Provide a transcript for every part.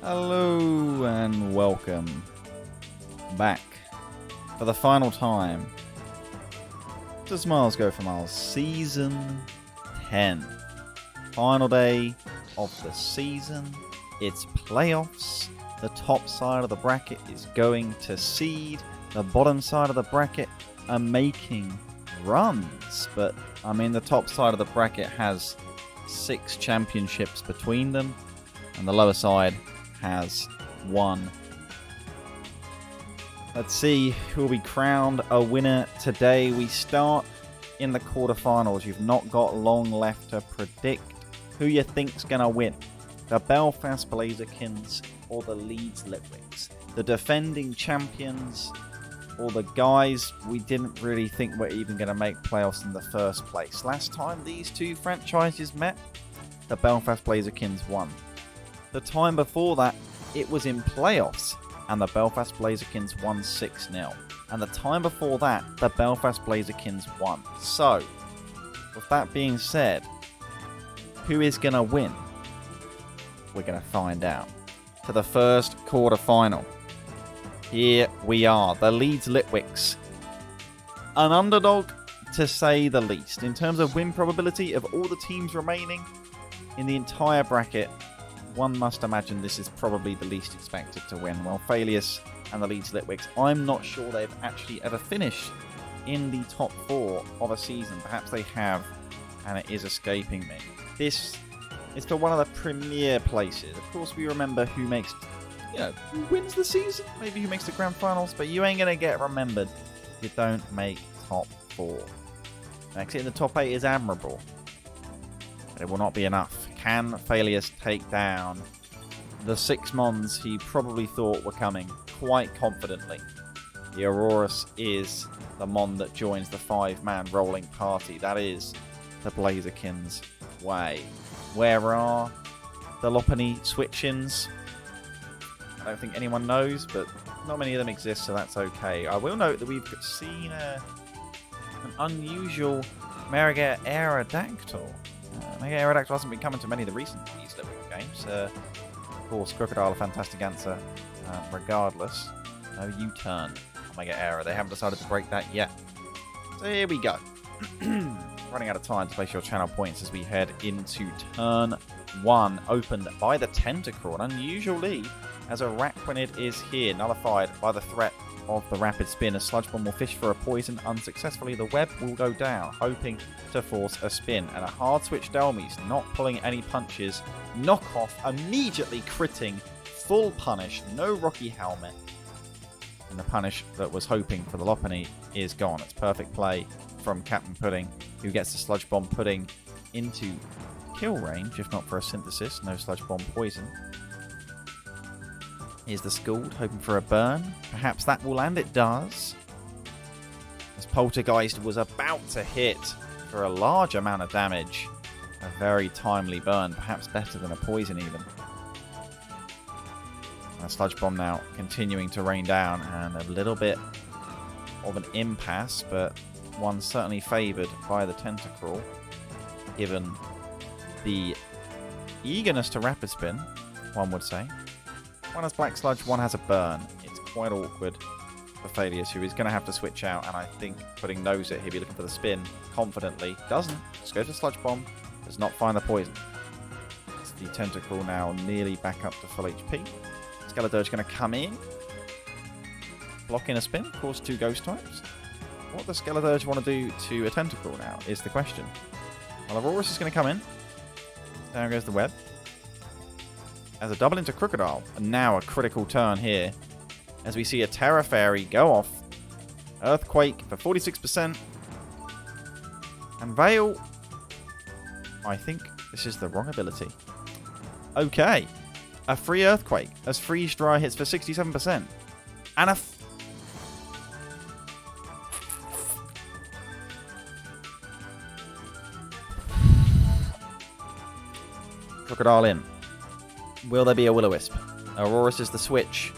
Hello and welcome back for the final time to Smiles Go for Miles Season 10. Final day of the season. It's playoffs. The top side of the bracket is going to seed. The bottom side of the bracket are making runs. But, I mean, the top side of the bracket has 6 championships between them. And the lower side has 1. Let's see who will be crowned a winner today. We start in the quarterfinals. You've not got long left to predict who you think's going to win. The Belfast Blazikens or the Leeds Litwicks. The defending champions or the guys we didn't really think were even going to make playoffs in the first place. Last time these two franchises met, the Belfast Blazikens won. The time before that, it was in playoffs, and the Belfast Blazikens won 6-0. And the time before that, the Belfast Blazikens won. So, with that being said, who is going to win? We're going to find out. To the first quarterfinal. Here we are, the Leeds Litwicks. An underdog, to say the least. In terms of win probability of all the teams remaining in the entire bracket, one must imagine this is probably the least expected to win. Well, Phalius and the Leeds Litwicks, I'm not sure they've actually ever finished in the top 4 of a season. Perhaps they have, and it is escaping me. This is for one of the premier places. Of course, we remember who makes, who wins the season, maybe who makes the grand finals, but you ain't going to get remembered if you don't make top 4. Next in the top 8 is admirable, but it will not be enough. Can Phalius take down the 6 Mons he probably thought were coming quite confidently? The Aurorus is the Mon that joins the 5-man rolling party. That is the Blazikens way. Where are the Lopunny Switchins? I don't think anyone knows, but not many of them exist, so that's okay. I will note that we've seen an unusual Mega Aerodactyl. Mega Aerodactyl hasn't been coming to many of the recent Litwicks games. Of course, Crocodile, a fantastic answer. Regardless, no U-turn on Mega Aero. They haven't decided to break that yet. So here we go. Running out of time to place your channel points as we head into turn 1, opened by the Tentacruel. An unusual lead as Araquanid is here, nullified by the threat of the rapid spin. A Sludge Bomb will fish for a poison unsuccessfully. The web will go down, hoping to force a spin. And a hard switch Delmies, not pulling any punches. Knockoff, immediately critting. Full punish, no Rocky Helmet. And the punish that was hoping for the Lopunny is gone. It's perfect play from Captain Pudding, who gets the Sludge Bomb Pudding into kill range, if not for a synthesis. No Sludge Bomb poison. Here's the Scald, hoping for a burn. Perhaps that will land. It does. As Poltergeist was about to hit for a large amount of damage. A very timely burn, perhaps better than a poison even. A Sludge Bomb now continuing to rain down, and a little bit of an impasse, but one certainly favoured by the Tentacruel, given the eagerness to rapid spin, one would say. One has Black Sludge, one has a burn. It's quite awkward for Phalius, who is going to have to switch out, and I think Pudding knows it. He'll be looking for the spin confidently. Doesn't. Just goes for Sludge Bomb. Does not find the poison. It's the Tentacruel now nearly back up to full HP. Skeledirge going to come in. Blocking a spin. Of course, 2 ghost types. What does Skeledirge want to do to a Tentacruel now is the question. Well, Aurorus is going to come in. Down goes the web. As a double into Crocodile. And now a critical turn here. As we see a Terra Fairy go off. Earthquake for 46%. And Veil. I think this is the wrong ability. Okay. A free Earthquake. As Freeze Dry hits for 67%. And a... Crocodile in. Will there be a Will-O-Wisp? Aurorus is the switch.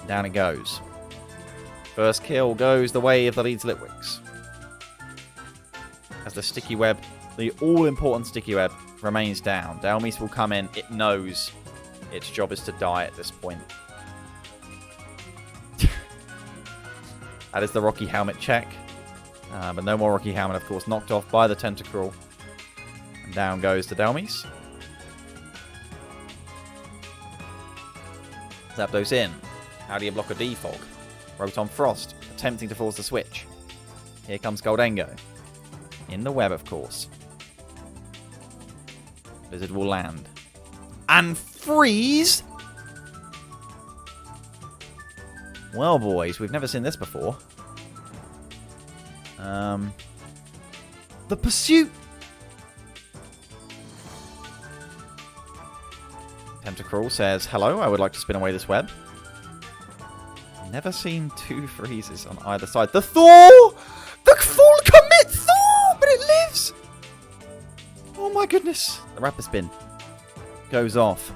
Down it goes. First kill goes the way of the Leeds Litwicks. As the sticky web, the all-important sticky web, remains down. Delmis will come in. It knows its job is to die at this point. That is the Rocky Helmet check. But no more Rocky Helmet, of course, knocked off by the Tentacruel. And down goes the Delmis. Zapdos in. How do you block a Defog? Rotom Frost, attempting to force the switch. Here comes Gholdengo. In the web, of course. Blizzard will land. And freeze! Well, boys, we've never seen this before. The pursuit! Tentacruel says, hello, I would like to spin away this web. Never seen 2 freezes on either side. The Thor! The full commit Thor! But it lives! Oh my goodness. The Rapid Spin goes off.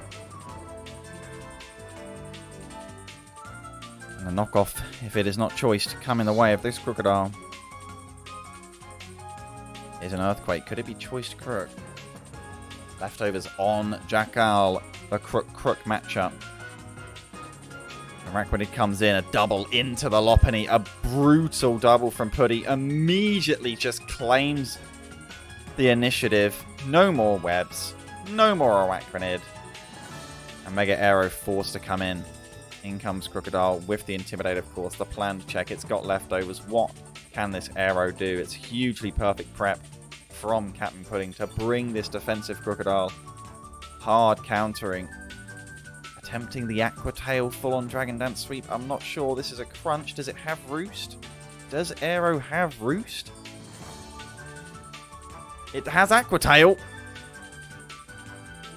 And a knockoff, if it is not choiced, come in the way of this Crocodile. Is an Earthquake. Could it be choiced Crook? Leftovers on Jackal. The Crook matchup. Araquanid comes in, a double into the Lopunny, a brutal double from Putty, immediately just claims the initiative. No more webs, no more Araquanid. And Mega Aero forced to come in. In comes Crocodile with the Intimidate, of course, the planned check. It's got leftovers. What can this Aero do? It's hugely perfect prep from Captain Pudding to bring this defensive Crocodile. Hard countering. Attempting the Aqua Tail full-on Dragon Dance sweep. I'm not sure. This is a crunch. Does it have Roost? Does Aero have Roost? It has Aqua Tail.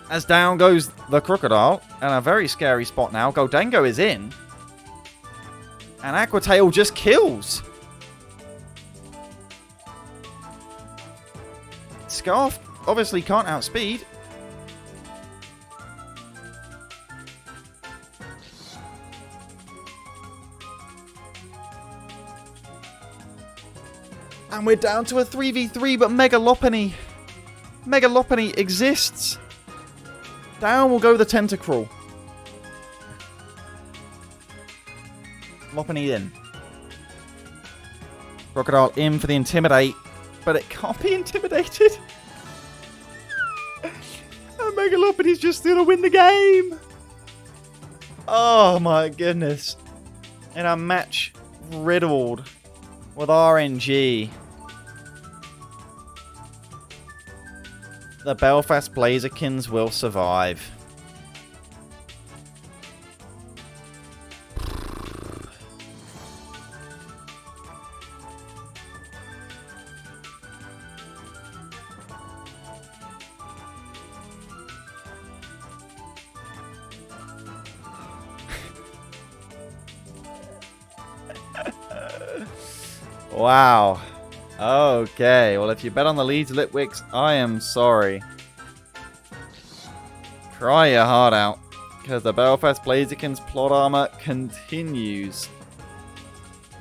As down goes the Crocodile. And a very scary spot now. Gholdengo is in. And Aqua Tail just kills. Scarf obviously can't outspeed. And we're down to a 3v3, but Mega Lopunny exists. Down will go the Tentacruel. Lopunny in. Crocodile in for the Intimidate, but it can't be intimidated. And Mega Lopunny's just going to win the game. Oh my goodness. In a match riddled with RNG. The Belfast Blazikens will survive. Wow. Okay, well, if you bet on the leads, Litwicks, I am sorry. Cry your heart out, because the Belfast Blazikens plot armor continues.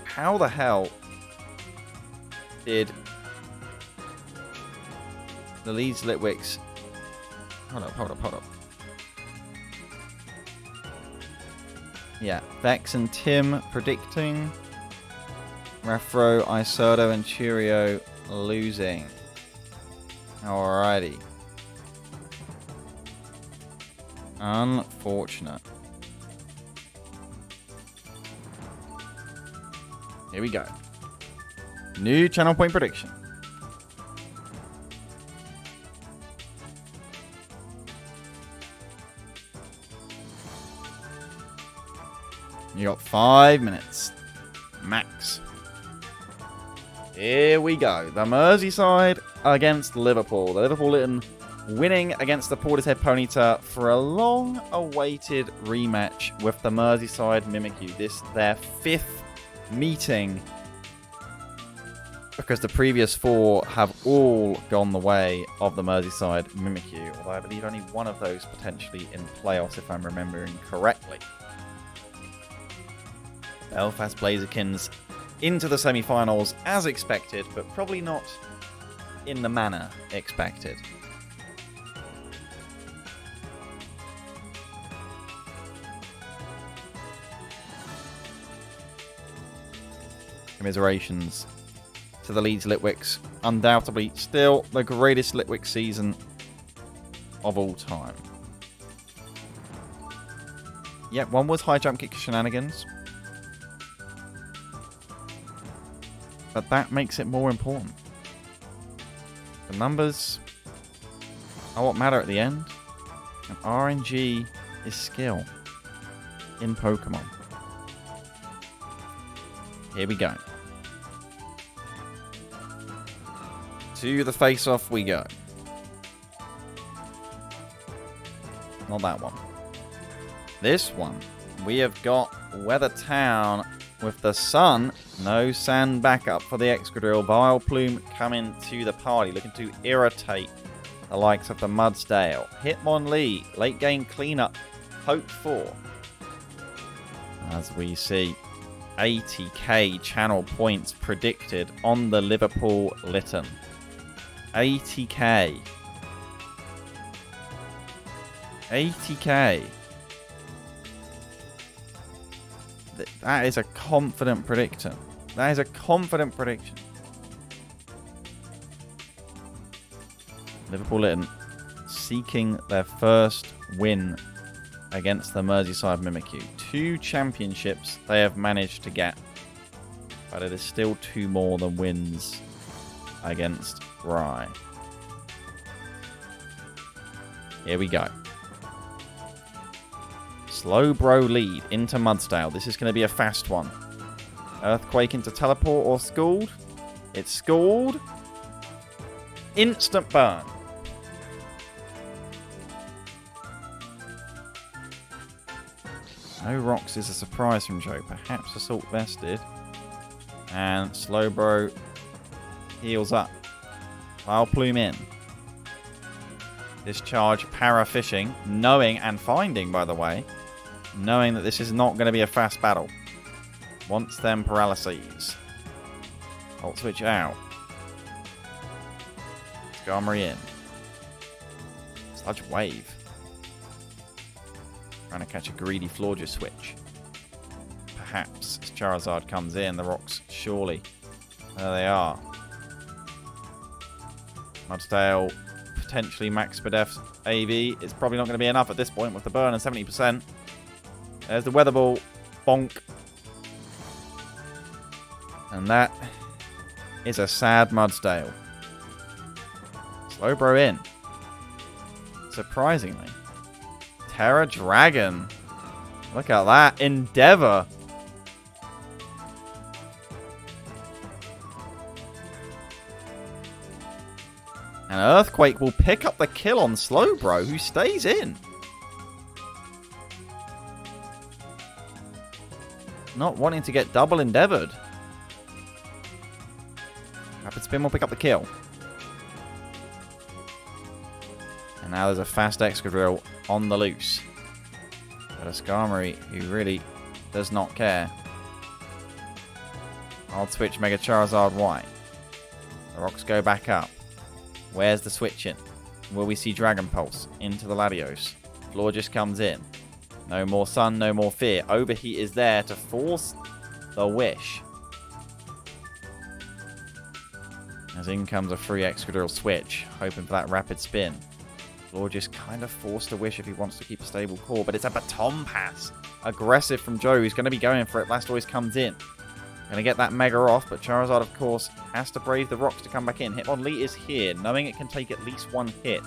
How the hell did the leads, Litwicks... Hold up. Yeah, Vex and Tim predicting. Refro, Isoto, and Churio losing. Alrighty. Unfortunate. Here we go. New channel point prediction. You got 5 minutes. Max. Here we go. The Merseyside against Liverpool. The Liverpool Litten winning against the Portishead Ponyta for a long-awaited rematch with the Merseyside Mimikyu. This their 5th meeting, because the previous 4 have all gone the way of the Merseyside Mimikyu, although I believe only one of those potentially in playoffs, if I'm remembering correctly. Belfast Blazikens into the semi-finals as expected, but probably not in the manner expected. Commiserations to the Leeds Litwicks. Undoubtedly still the greatest Litwick season of all time. Yep, one was high jump kick shenanigans. But that makes it more important. The numbers are what matter at the end. And RNG is skill in Pokemon. Here we go. To the face-off we go. Not that one. This one. We have got Weather Town with the sun. No sand backup for the Excadrill. Vileplume coming to the party, looking to irritate the likes of the Mudsdale. Hitmonlee, late game cleanup, hoped for. As we see 80k channel points predicted on the Liverpool Litten. 80k. 80k. That is a confident prediction. That is a confident prediction. Liverpool Litten seeking their first win against the Merseyside Mimikyu. 2 championships they have managed to get. But it is still 2 more than wins against Rye. Here we go. Slowbro lead into Mudsdale. This is going to be a fast one. Earthquake into Teleport or Scald. It's Scald. Instant burn. No rocks is a surprise from Joe. Perhaps Assault Vested. And Slowbro heals up. Vileplume in. Discharge para fishing. Knowing and finding, by the way. Knowing that this is not going to be a fast battle. Wants them paralyses. Ult switch out. Skarmory in. Sludge Wave. Trying to catch a greedy Florges switch. Perhaps as Charizard comes in, the rocks surely. There they are. Mudsdale potentially max Spadef AV. It's probably not going to be enough at this point with the burn and 70%. There's the Weather Ball. Bonk. And that is a sad Mudsdale. Slowbro in. Surprisingly. Terra Dragon. Look at that. Endeavor. And Earthquake will pick up the kill on Slowbro, who stays in. Not wanting to get double endeavored. Rapid Spin will pick up the kill. And now there's a fast Excadrill on the loose. But a Skarmory who really does not care. I'll switch Mega Charizard White. The rocks go back up. Where's the switch in? Will we see Dragon Pulse into the Latios? Florges comes in. No more sun, no more fear. Overheat is there to force the wish. As in comes a free Excadrill switch, hoping for that rapid spin. Florges kind of forced a wish if he wants to keep a stable core, but it's a baton pass. Aggressive from Joe, who's going to be going for it. Blastoise comes in. Going to get that Mega off, but Charizard, of course, has to brave the rocks to come back in. Hitmonlee is here, knowing it can take at least 1 hit.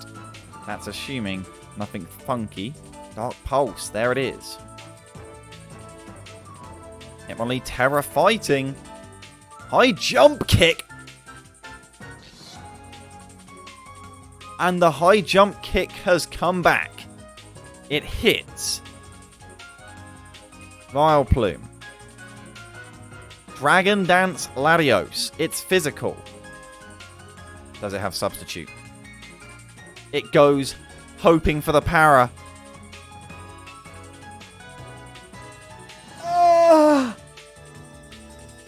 That's assuming nothing funky. Dark Pulse, there it is. Hitmonlee Terra fighting. High jump kick. And the high jump kick has come back. It hits. Vileplume. Dragon Dance Latios. It's physical. Does it have substitute? It goes hoping for the para.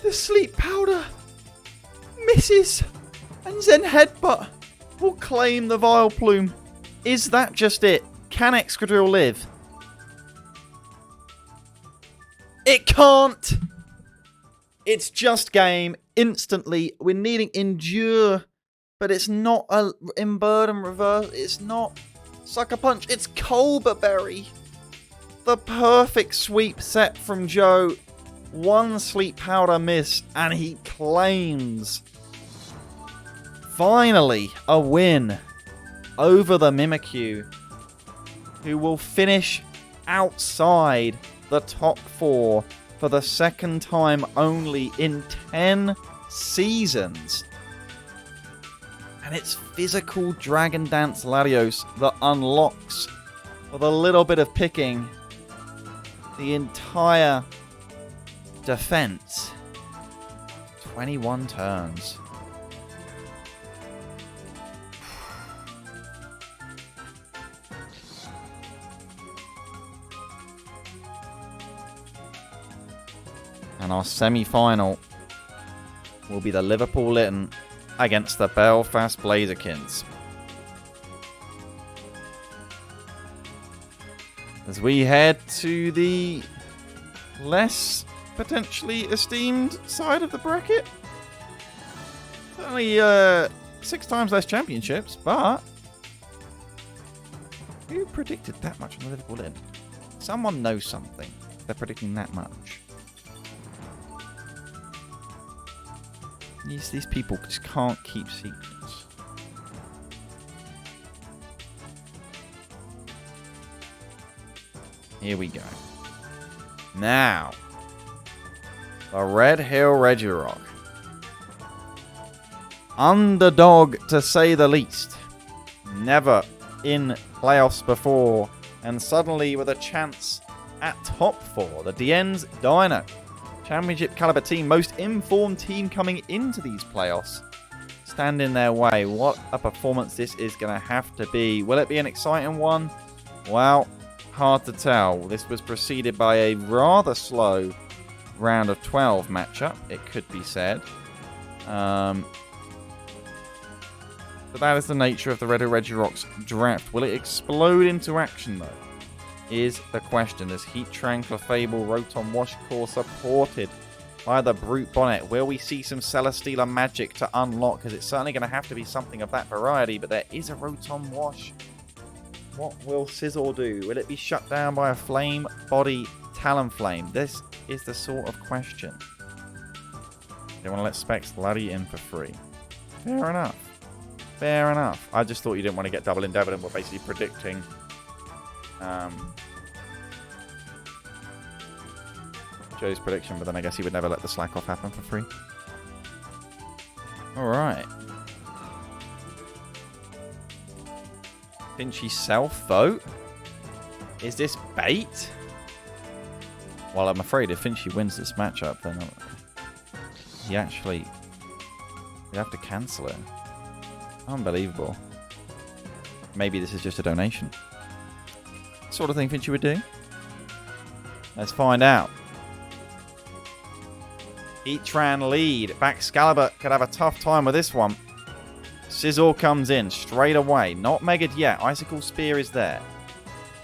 The sleep powder misses. And Zen Headbutt will claim the Vileplume. Is that just it? Can Excadrill live? It can't. It's just game. Instantly. We're needing Endure. But it's not a Burden Reverse. It's not Sucker Punch. It's Colberberry. The perfect sweep set from Joe. One Sleep Powder miss. And he claims, finally, a win over the Mimikyu, who will finish outside the top 4 for the second time only in 10 seasons. And it's physical Dragon Dance Latios that unlocks, with a little bit of picking, the entire defense. 21 turns. And our semi-final will be the Liverpool Litten against the Belfast Blazikens. As we head to the less potentially esteemed side of the bracket. Only 6 times less championships, but who predicted that much on the Liverpool Litten? Someone knows something. They're predicting that much. These people just can't keep secrets. Here we go. Now, the Red Hill Regirock. Underdog, to say the least. Never in playoffs before. And suddenly with a chance at top 4. The DN's Deino. Championship caliber team. Most informed team coming into these playoffs. Stand in their way. What a performance this is going to have to be. Will it be an exciting one? Well, hard to tell. This was preceded by a rather slow round of 12 matchup, it could be said. But that is the nature of the Red Hill Regirock's draft. Will it explode into action, though? Is the question. As Heatran, Clefable, Rotom, Washcore supported by the Brute Bonnet. Will we see some Celesteela magic to unlock? Because it's certainly going to have to be something of that variety. But there is a Rotom Wash. What will Sizzle do? Will it be shut down by a Flame Body Talonflame? This is the sort of question. They want to let Specs bloody in for free. Fair enough. Fair enough. I just thought you didn't want to get double endeavored and we're basically predicting Joe's prediction, but then I guess he would never let the slack off happen for free. Alright. Finchy self-vote? Is this bait? Well, I'm afraid if Finchy wins this matchup, then he actually... we have to cancel it. Unbelievable. Maybe this is just a donation. Sort of thing Finchy would do. Let's find out. Heatran lead. Baxcalibur could have a tough time with this one. Sizzle comes in straight away. Not megaed yet. Icicle Spear is there.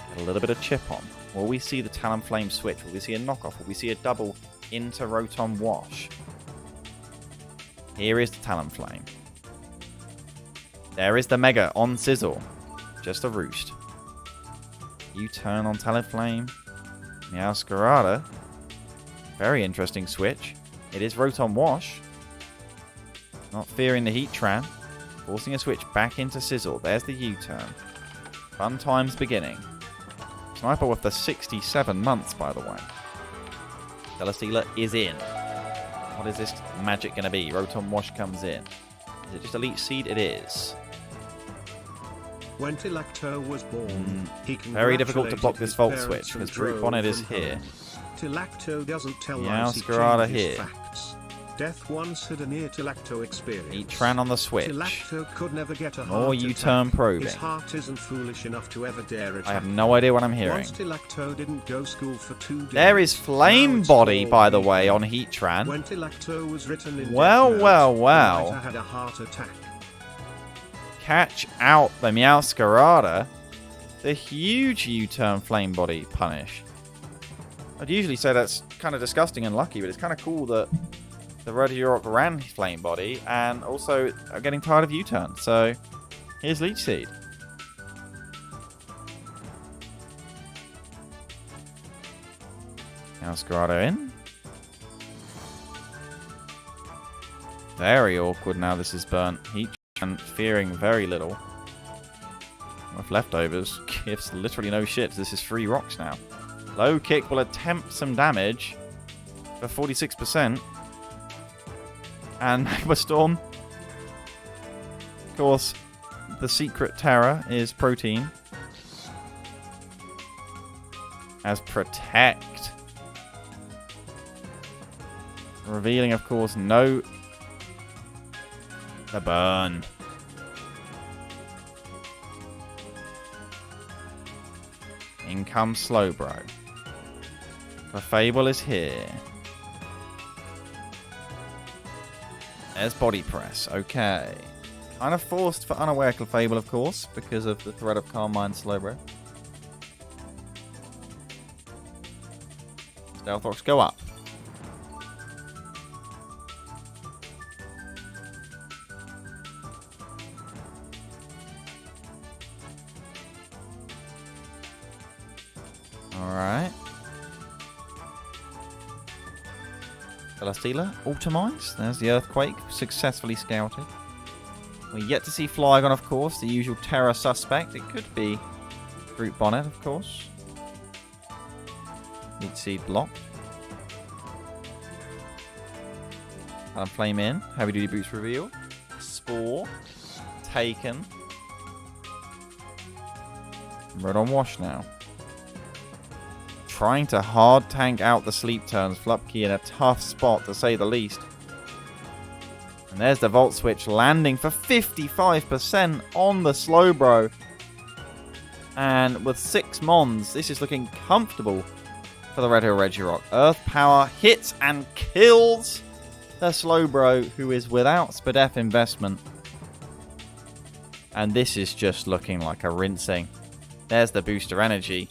Got a little bit of chip on. Will we see the Talonflame switch? Will we see a knockoff? Will we see a double into Rotom Wash? Here is the Talonflame. There is the Mega on Sizzle. Just a roost. U-turn on Talonflame. Meowscarada. Very interesting switch. It is Rotom Wash. Not fearing the Heatran. Forcing a switch back into Sizzle. There's the U-turn. Fun times beginning. Sniper with the 67 months, by the way. Celesteela is in. What is this magic going to be? Rotom Wash comes in. Is it just Elite Seed? It is. When Tilacto was born, he very difficult to block this Volt Switch because Brute Bonnet is here. Tilacto doesn't tell Meowscarada here. Facts. Death once had a near Tilacto experience. Heatran on the switch. Tilacto could never get a more U-turn probing. His heart isn't foolish enough to ever dare attack. I have no idea what I'm hearing. Once Tilacto didn't go school for 2 days. There is Flame Body, by the way, on Heatran. When Tilacto was written in well. had a heart attack. Catch out the Meowscarada. The huge U-turn Flame Body punish. I'd usually say that's kind of disgusting and lucky, but it's kind of cool that The Regirock ran Flame Body and also are getting tired of U-turn. So here's Leech Seed. Now Sgrado in. Very awkward now this is burnt. Heat and fearing very little. With leftovers, gives literally no shit. This is 3 rocks now. Low kick will attempt some damage for 46%. And Magma Storm. Of course, the secret terror is Protein. As Protect. Revealing, of course, no... The burn. In comes Slowbro. The Fable is here. There's Body Press. Okay. Kind of forced for Unaware Clefable, of course, because of the threat of Calm Mind Slowbro. Stealth Rocks go up. Alright. Celesteela, Ultimized. There's the Earthquake, successfully scouted. We're yet to see Flygon, of course, the usual terror suspect. It could be Brute Bonnet, of course. Leech Seed blocked. Flame in. Heavy Duty Boots reveal. Spore. Taken. Red on Wash now. Trying to hard tank out the sleep turns. Flupkey in a tough spot, to say the least. And there's the Volt Switch landing for 55% on the Slowbro. And with 6 Mons, this is looking comfortable for the Red Hill Regirock. Earth Power hits and kills the Slowbro, who is without Sgfm investment. And this is just looking like a rinsing. There's the booster energy.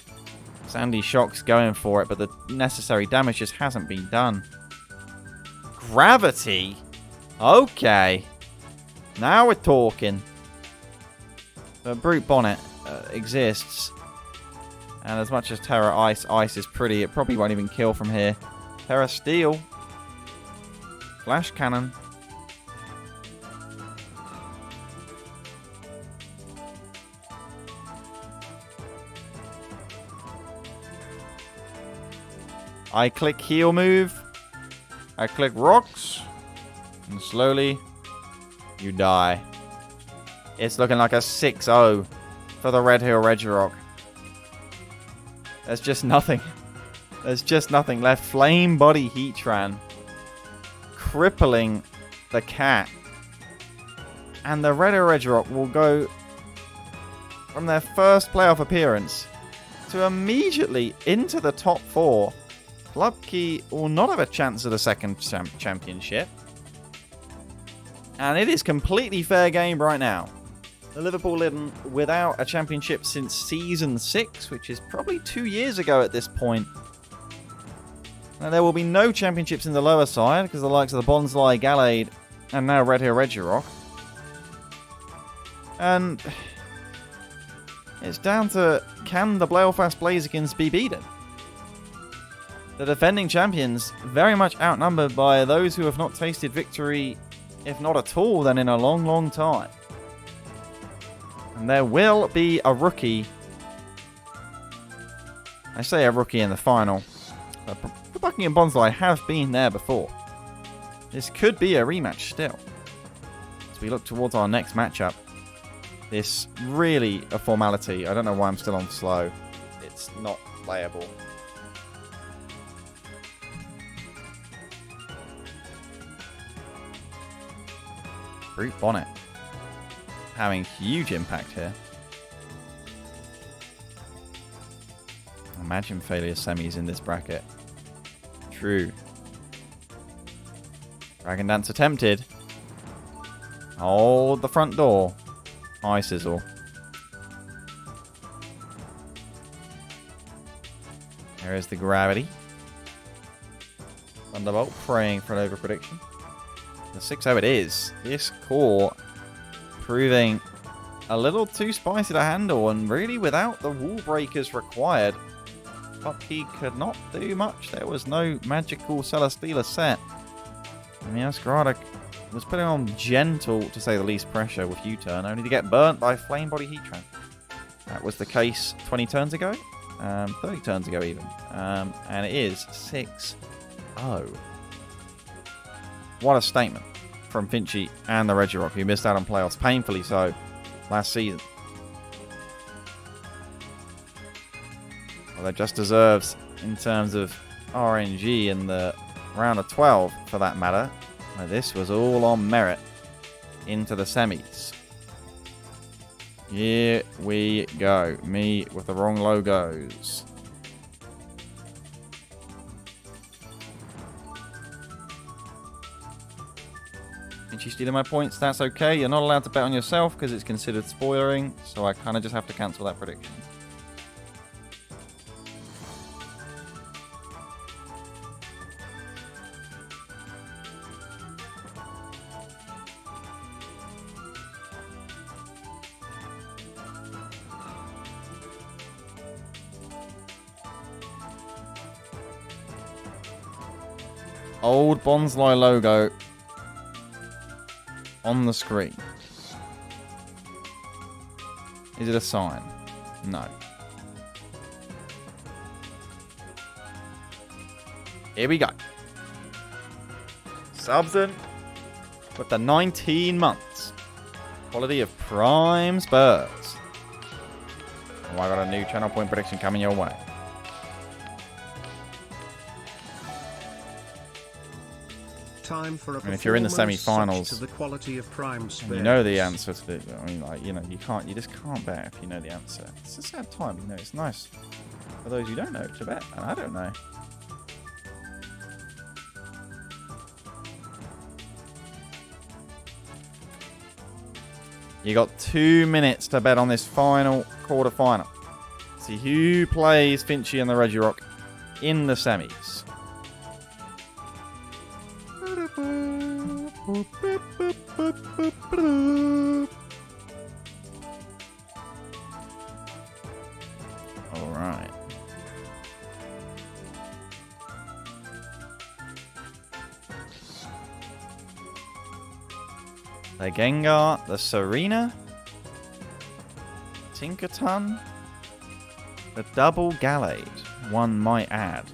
Sandy Shock's going for it, but the necessary damage just hasn't been done. Gravity? Okay. Now we're talking. The Brute Bonnet exists. And as much as Terra Ice is pretty, it probably won't even kill from here. Terra Steel. Flash Cannon. I click heal move. I click rocks. And slowly, you die. It's looking like a 6-0 for the Red Hill Regirock. There's just nothing. There's just nothing left. Flame Body Heatran. Crippling the cat. And the Red Hill Regirock will go from their first playoff appearance to immediately into the top 4. Flupkey will not have a chance at a second championship. And it is completely fair game right now. The Liverpool Litten without a championship since Season 6, which is probably 2 years ago at this point. Now, there will be no championships in the lower side, because the likes of the Bonsly, Gallade, and now Red Hill Regirock. And it's down to, can the Litwicks Vs Blazikens be beaten? The defending champions very much outnumbered by those who have not tasted victory, if not at all, then in a long, long time. And there will be a rookie. I say a rookie in the final. Bucking and Bonsly have been there before. This could be a rematch still. As we look towards our next matchup. This really a formality. I don't know why I'm still on slow. It's not playable. Brute Bonnet having huge impact here. Imagine failure semis in this bracket. True. Dragon Dance attempted. Hold the front door. Eye Sizzle. There is the Gravity. Thunderbolt praying for an over prediction. 6-0 it is. This core proving a little too spicy to handle, and really without the wall breakers required, Bucky could not do much. There was no magical Celesteela set. And the Sgfm was putting on gentle, to say the least, pressure with U-turn, only to get burnt by Flame Body Heat Trap. That was the case 20 turns ago, 30 turns ago even, and it is 6-0. What a statement from Finchy and the Regirock, who missed out on playoffs, painfully so, last season. Well, that just deserves, in terms of RNG in the round of 12, for that matter. This was all on merit into the semis. Here we go. Me with the wrong logos. And she's stealing my points. That's okay. You're not allowed to bet on yourself because it's considered spoilering. So I kind of just have to cancel that prediction. Old Bonsly logo on the screen. Is it a sign? No. Here we go. Subson with the 19 months. Quality of prime Spurs. Oh, I got a new channel point prediction coming your way. Time for a and if you're in the semi-finals, to the quality of prime and you know the answer to the, I mean, like, you know, you just can't bet if you know the answer. It's a sad time, you know. It's nice for those who don't know to bet, and I don't know. You got 2 minutes to bet on this final quarter-final. See who plays Finchy and the Regirock in the semis. All right. The Gengar, the Serena, Tinkerton, the double Gallade, one might add,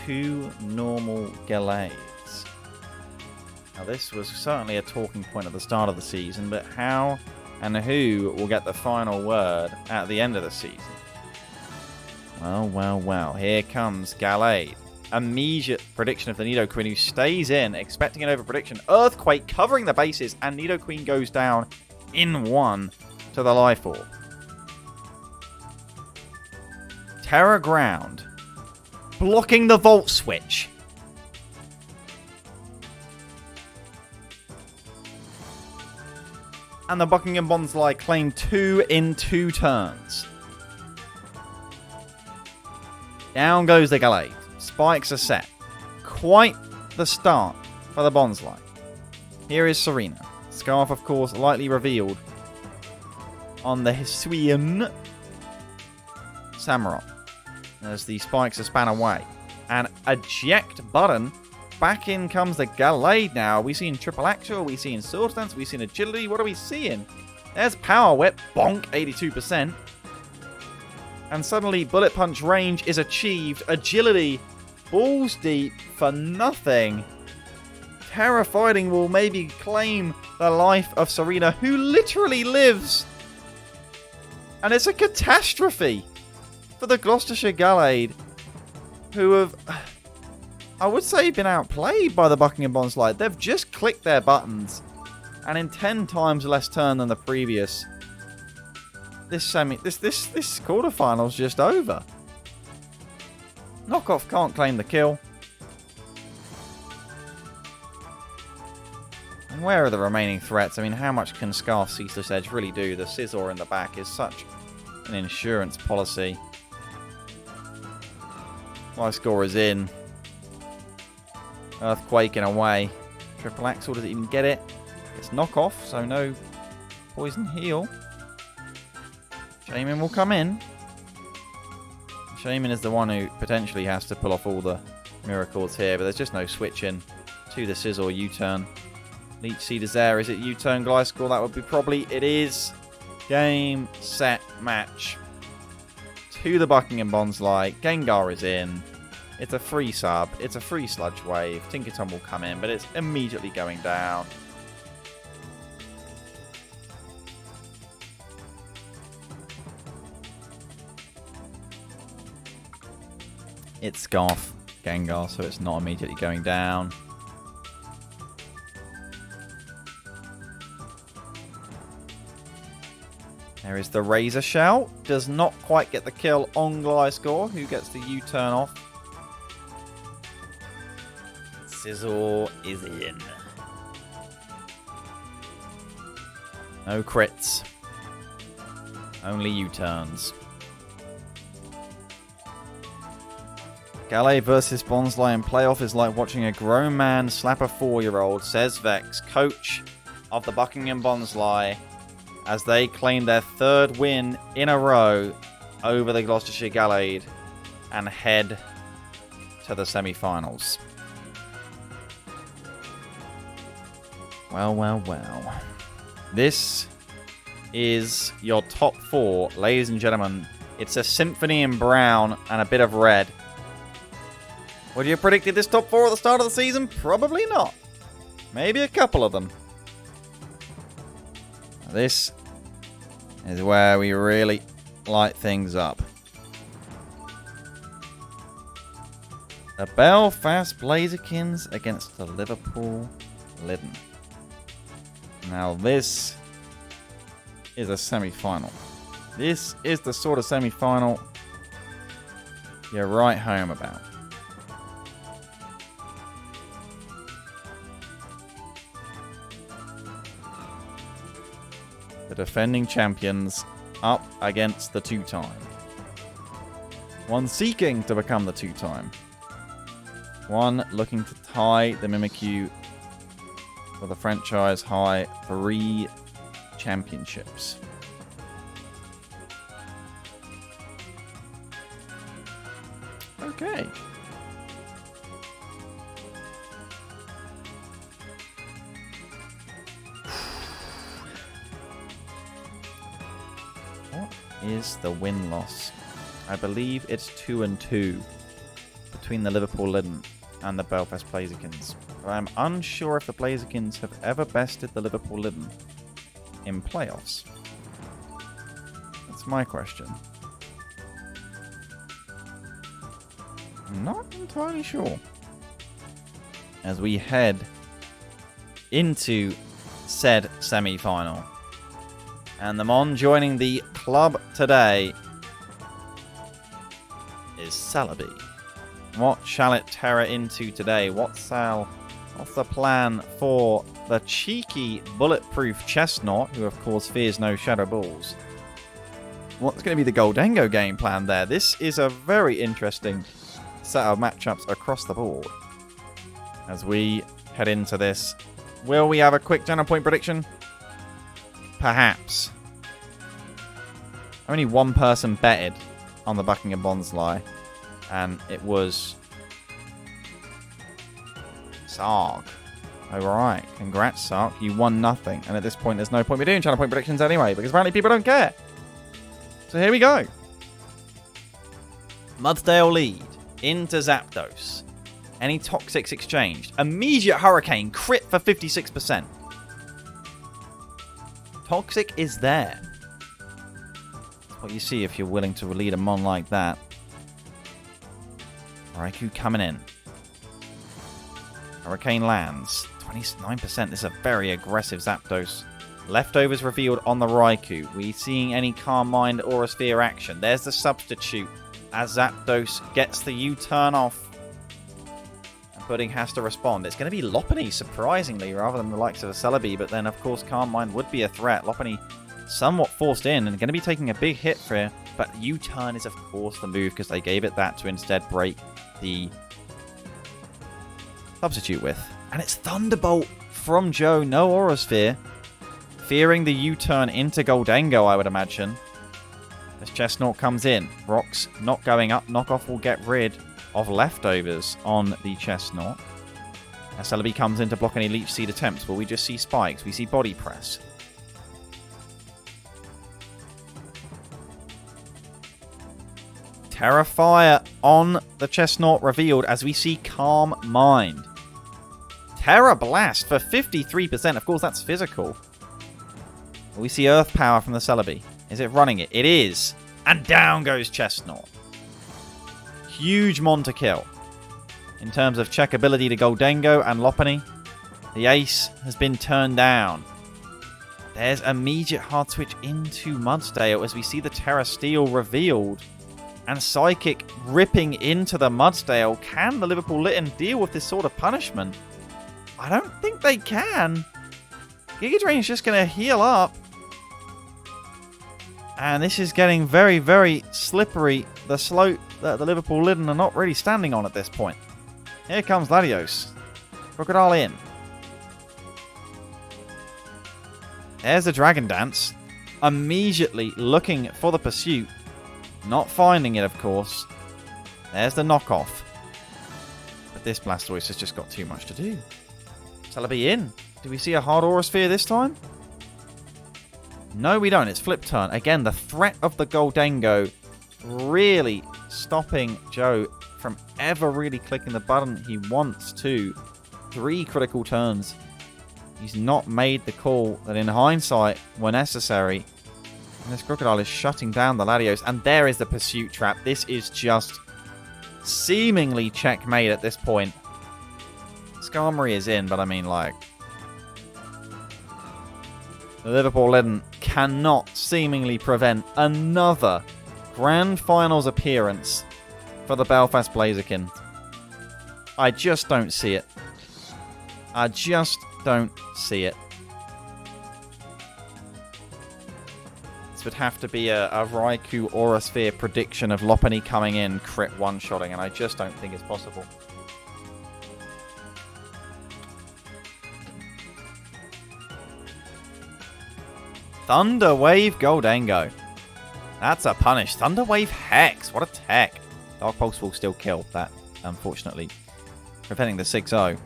2 normal Gallades. Now this was certainly a talking point at the start of the season, but how and who will get the final word at the end of the season? Well, well, well. Here comes Gallade. Immediate prediction of the Nidoqueen, who stays in, expecting an over prediction. Earthquake covering the bases, and Nidoqueen goes down in 1 to the Life Orb. Terra Ground, blocking the Volt Switch. And the Buckingham Bonsly claim 2 in 2 turns. Down goes the Gallade. Spikes are set. Quite the start for the Bonsly. Here is Serena. Scarf, of course, lightly revealed on the Hisuian Samurott as the spikes are span away. And eject button. Back in comes the Gallade now. Are we seeing triple actual? Are we seeing sword stance? Are we seeing agility? What are we seeing? There's power whip. Bonk. 82%. And suddenly bullet punch range is achieved. Agility. Balls deep for nothing. Terra Fighting will maybe claim the life of Serena, who literally lives. And it's a catastrophe for the Gloucestershire Gallade, who have, I would say, been outplayed by the Buckingham Bonsly. They've just clicked their buttons, and in 10 times less turn than the previous, this quarterfinal's just over. Knockoff can't claim the kill. And where are the remaining threats? I mean, how much can Scarf Ceaseless Edge really do? The Scizor in the back is such an insurance policy. My score is in. Earthquake in a way. Triple Axel, does it even get it? It's knockoff, so no poison heal. Shaman will come in. Shaman is the one who potentially has to pull off all the miracles here, but there's just no switching to the Scizor U-turn. Leech Seed is there. Is it U-turn Gliscor? That would be probably. It is. Game, set, match. To the Buckingham Bonsly. Gengar is in. It's a free sub. It's a free Sludge Wave. Tinkaton will come in, but it's immediately going down. It's Scarf Gengar, so it's not immediately going down. There is the Razor Shout. Does not quite get the kill on Gliscor, who gets the U-turn off. Scizor is in. No crits. Only U-turns. Gallade versus Bonsly in playoff is like watching a grown man slap a 4-year-old, says Vex, coach of the Buckingham Bonsly, as they claim their 3rd win in a row over the Gloucestershire Gallade and head to the semi-finals. Well, well, well. This is your top 4, ladies and gentlemen. It's a symphony in brown and a bit of red. Would you have predicted this top 4 at the start of the season? Probably not. Maybe a couple of them. This is where we really light things up. The Belfast Blazikens against the Liverpool Litten. Now this is a semi-final. This is the sort of semi-final you're right home about. The defending champions up against the 2-time. One seeking to become the 2-time. One looking to tie the Mimikyu for the franchise high 3 championships. Okay. What is the win-loss? I believe it's 2-2 between the Liverpool Litten and the Belfast Blazikens. But I'm unsure if the Blazikens have ever bested the Liverpool Litten in playoffs. That's my question. I'm not entirely sure. As we head into said semi-final. And the Mon joining the club today is Celebi. What shall it terror into today? What's the plan for the cheeky bulletproof Chestnut, who of course fears no Shadow Balls? What's going to be the Goldengo game plan there? This is a very interesting set of matchups across the board. As we head into this, will we have a quick general point prediction? Perhaps. Only one person betted on the Buckingham Bonsly, and it was Sark. Alright, congrats Sark, you won nothing. And at this point there's no point in doing channel point predictions anyway, because apparently people don't care. So here we go. Mudsdale lead into Zapdos. Any Toxics exchanged. Immediate Hurricane, crit for 56%. Toxic is there. That's what you see if you're willing to lead a Mon like that. Raikou coming in. Hurricane lands. 29%. This is a very aggressive Zapdos. Leftovers revealed on the Raikou. We seeing any Calm Mind Aura Sphere action. There's the substitute as Zapdos gets the U-turn off. And Pudding has to respond. It's going to be Lopunny, surprisingly, rather than the likes of a Celebi. But then, of course, Calm Mind would be a threat. Lopunny somewhat forced in and going to be taking a big hit for it. But U-turn is, of course, the move because they gave it that to instead break the substitute with. And it's Thunderbolt from Joe. No Aura Sphere. Fearing the U-turn into Gholdengo, I would imagine. As Chestnut comes in. Rocks not going up. Knockoff will get rid of leftovers on the Chestnut. As Celebi comes in to block any Leech Seed attempts. Will we just see spikes? We see body press. Terrafire on the Chestnut revealed as we see Calm Mind. Terra Blast for 53%. Of course, that's physical. We see Earth Power from the Celebi. Is it running it? It is. And down goes Chestnut. Huge Mon to kill. In terms of check ability to Gholdengo and Lopunny, the ace has been turned down. There's immediate hard switch into Mudsdale as we see the Terra Steel revealed. And Psychic ripping into the Mudsdale. Can the Liverpool Litten deal with this sort of punishment? I don't think they can. Giga Drain is just going to heal up. And this is getting very, very slippery. The slope that the Liverpool Litten are not really standing on at this point. Here comes Latios. Crocodile in. There's the Dragon Dance. Immediately looking for the pursuit. Not finding it, of course. There's the knockoff. But this Blastoise has just got too much to do. Celebi in. Do we see a hard Aura Sphere this time? No, we don't. It's flip turn. Again, the threat of the Gholdengo really stopping Joe from ever really clicking the button he wants to. 3 critical turns. He's not made the call that in hindsight were necessary. And this Crocodile is shutting down the Latios. And there is the Pursuit Trap. This is just seemingly checkmate at this point. Skarmory is in, but I mean, like, the Liverpool Litten cannot seemingly prevent another Grand Finals appearance for the Belfast Blazikens. I just don't see it. I just don't see it. This would have to be a Raikou Aura Sphere prediction of Lopunny coming in, crit one-shotting, and I just don't think it's possible. Thunder Wave Gholdengo. That's a punish. Thunder Wave Hex. What a tech. Dark Pulse will still kill that, unfortunately. Preventing the 6-0.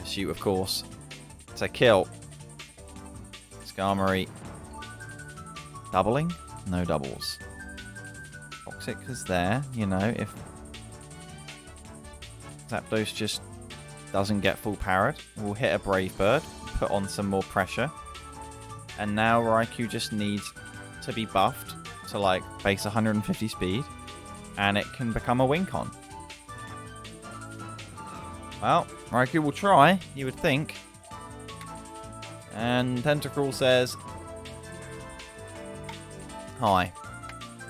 Shoot, of course. It's a kill. Skarmory. Doubling? No doubles. Toxic is there, you know, if Zapdos just doesn't get full powered. We'll hit a Brave Bird, put on some more pressure. And now Raikou just needs to be buffed to like base 150 speed. And it can become a Wincon. Well, Raikou will try, you would think. And Tentacruel says, hi.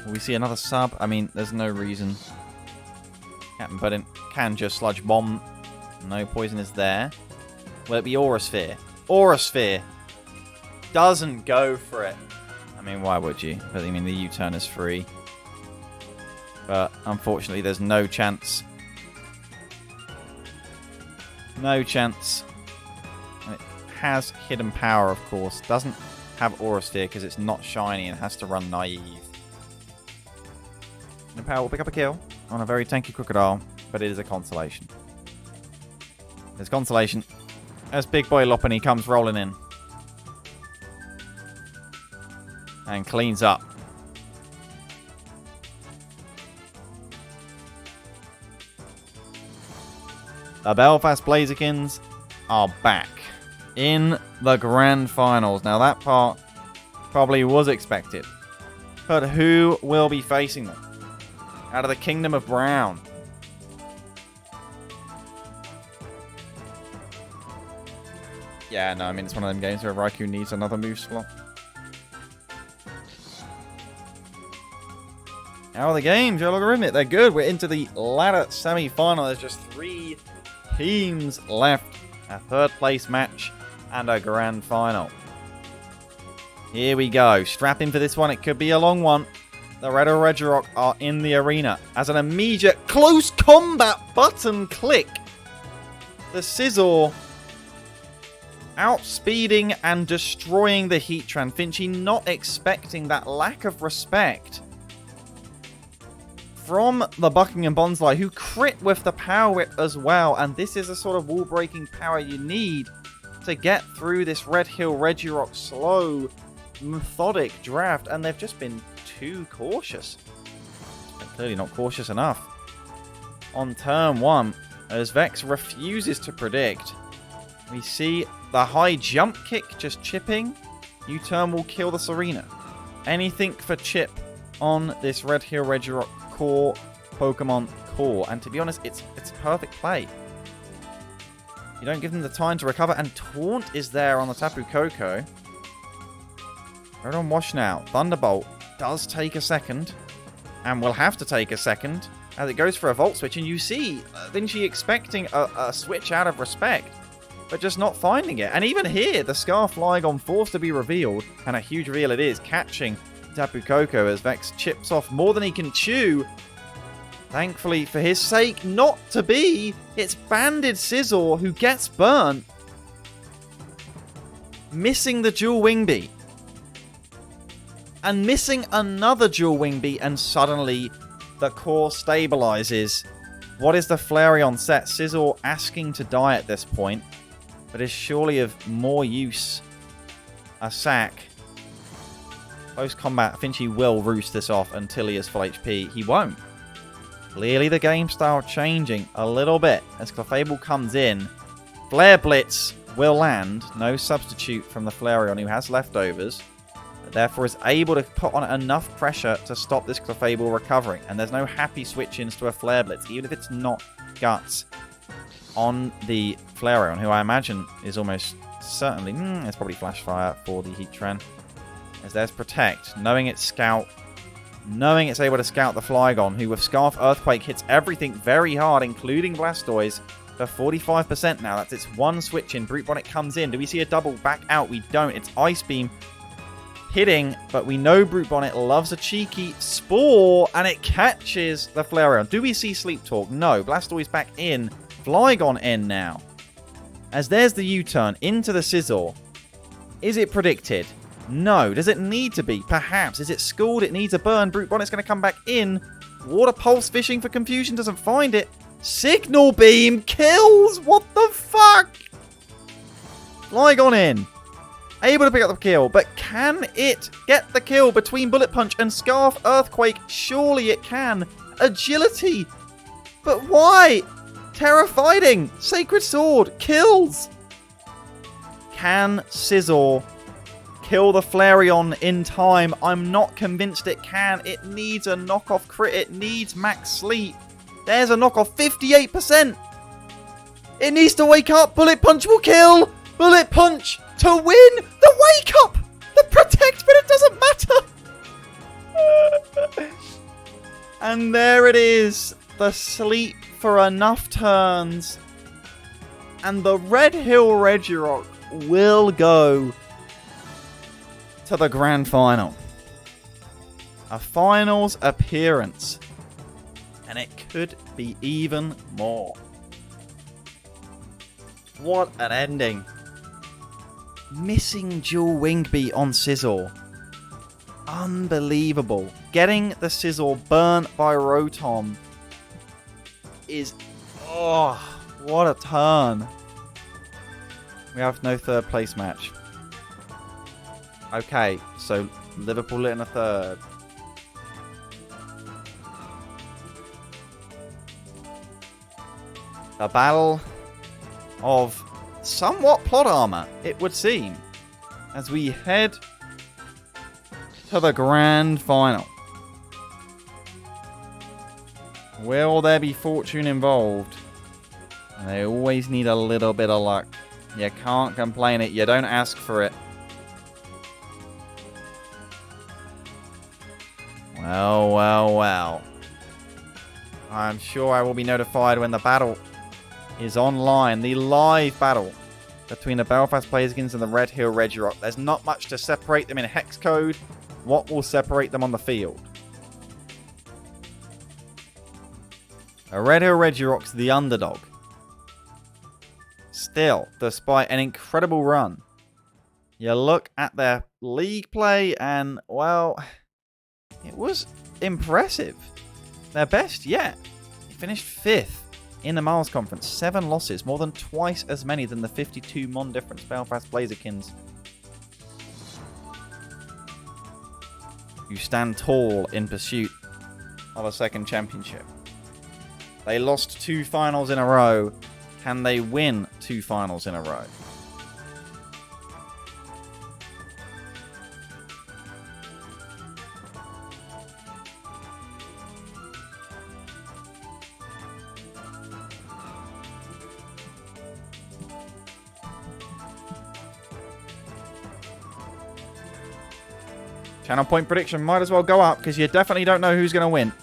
Will we see another sub? I mean, there's no reason. Captain Pudding can just Sludge Bomb. No poison is there. Will it be Aura Sphere? Aura Sphere! Doesn't go for it. I mean, why would you? But I mean, the U-turn is free. But unfortunately, there's no chance. No chance. And it has hidden power, of course. Doesn't have Aura Sphere because it's not shiny and has to run naive. Hidden power will pick up a kill on a very tanky Crocodile, but it is a consolation. There's consolation as Big Boy Lopunny comes rolling in. And cleans up. The Belfast Blazikens are back in the Grand Finals. Now that part probably was expected. But who will be facing them? Out of the Kingdom of Brown. Yeah, no, I mean, it's one of them games where Raikou needs another move slot. How are the games? Your logarithmic, they're good. We're into the ladder semi-final. There's just 3 teams left. A third place match and a grand final. Here we go. Strap in for this one. It could be a long one. The Red or Regirock are in the arena as an immediate close combat button click The Scizor outspeeding and destroying the Heatran. Finchy not expecting that lack of respect from the Buckingham Bonsly, who crit with the Power Whip as well. And this is the sort of wall-breaking power you need to get through this Red Hill Regirock slow, methodic draft. And they've just been too cautious. They're clearly not cautious enough. On turn 1, as Vex refuses to predict, we see the high jump kick just chipping. U-turn will kill the Serena. Anything for chip on this Red Hill Regirock core Pokemon core. And to be honest, it's perfect play. You don't give them the time to recover. And Taunt is there on the Tapu Koko. Right on wash now. Thunderbolt does take a second. And will have to take a second as it goes for a Volt Switch. And you see Vinchy expecting a switch out of respect, but just not finding it. And even here, the Scarf Flygon forced to be revealed. And a huge reveal it is, catching Tapu Koko as Vex chips off more than he can chew. Thankfully, for his sake, not to be. It's Banded Scizor who gets burnt, missing the dual Wing Beat. And missing another dual Wing Beat, and suddenly the core stabilizes. What is the Flareon set? Scizor asking to die at this point, but is surely of more use. A sack. Close combat, Finchy will roost this off until he is full HP. He won't. Clearly the game style changing a little bit as Clefable comes in. Flare Blitz will land. No substitute from the Flareon, who has leftovers, but therefore is able to put on enough pressure to stop this Clefable recovering. And there's no happy switch-ins to a Flare Blitz, even if it's not Guts, on the Flareon, who I imagine is almost certainly... it's probably Flash Fire for the Heatran. As there's Protect, knowing it's Scout, knowing it's able to scout the Flygon, who with Scarf Earthquake hits everything very hard, including Blastoise, for 45% now. That's its one switch in. Brute Bonnet comes in. Do we see a double back out? We don't. It's Ice Beam hitting, but we know Brute Bonnet loves a cheeky Spore, and it catches the Flareon. Do we see Sleep Talk? No. Blastoise back in. Flygon in now. As there's the U-turn into the Scizor. Is it predicted? No. Does it need to be? Perhaps. Is it schooled? It needs a burn. Brute Bonnet's going to come back in. Water Pulse fishing for confusion. Doesn't find it. Signal Beam kills. What the fuck? Flygon in. Able to pick up the kill. But can it get the kill between Bullet Punch and Scarf Earthquake? Surely it can. Agility. But why? Terra Fighting. Sacred Sword. Kills. Can Scizor kill the Flareon in time? I'm not convinced it can. It needs a knockoff crit. It needs max sleep. There's a knockoff. 58%. It needs to wake up. Bullet Punch will kill. Bullet Punch to win. The wake up. The protect, but it doesn't matter. And there it is. The sleep for enough turns. And the Red Hill Regirock will go to the grand final. A finals appearance. And it could be even more. What an ending. Missing dual Wing Beat on Scizor. Unbelievable. Getting the Scizor burnt by Rotom is... oh, what a turn. We have no third place match. Okay, so Liverpool lit in a third. A battle of somewhat plot armor, it would seem, as we head to the grand final. Will there be fortune involved? And they always need a little bit of luck. You can't complain it. You don't ask for it. Well, well, well. I'm sure I will be notified when the battle is online. The live battle between the Belfast Blazikens and the Red Hill Regirock. There's not much to separate them in hex code. What will separate them on the field? A Red Hill Regirock's the underdog. still, despite an incredible run, you look at their league play and, well, it was impressive. Their best yet. They finished 5th in the Miles Conference. 7 losses, more than twice as many than the 52 mon difference Belfast Blazikens. You stand tall in pursuit of a second championship. They lost 2 finals in a row. Can they win 2 finals in a row? Channel point prediction might as well go up because you definitely don't know who's going to win.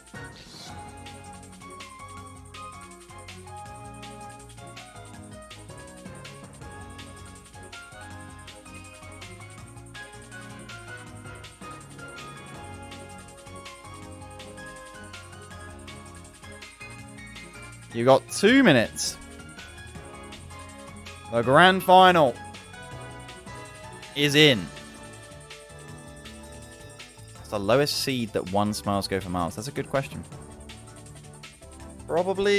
You got 2 minutes. The grand final is in. The lowest seed that won Smiles Go for Miles? That's a good question. Probably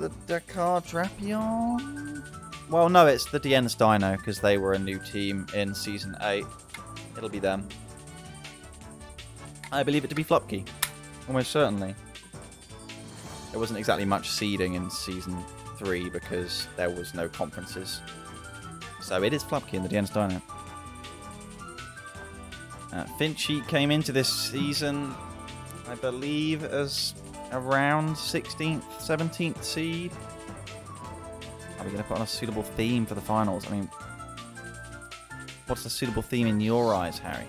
the Dakar Drapion? Well, no, it's the Deino because they were a new team in Season 8. It'll be them. I believe it to be Flupkey. Almost certainly. There wasn't exactly much seeding in Season 3 because there was no conferences. So it is Flupkey in the Deino. Finchy came into this season, I believe, as around 16th, 17th seed. Are we going to put on a suitable theme for the finals? I mean, what's the suitable theme in your eyes, Harry?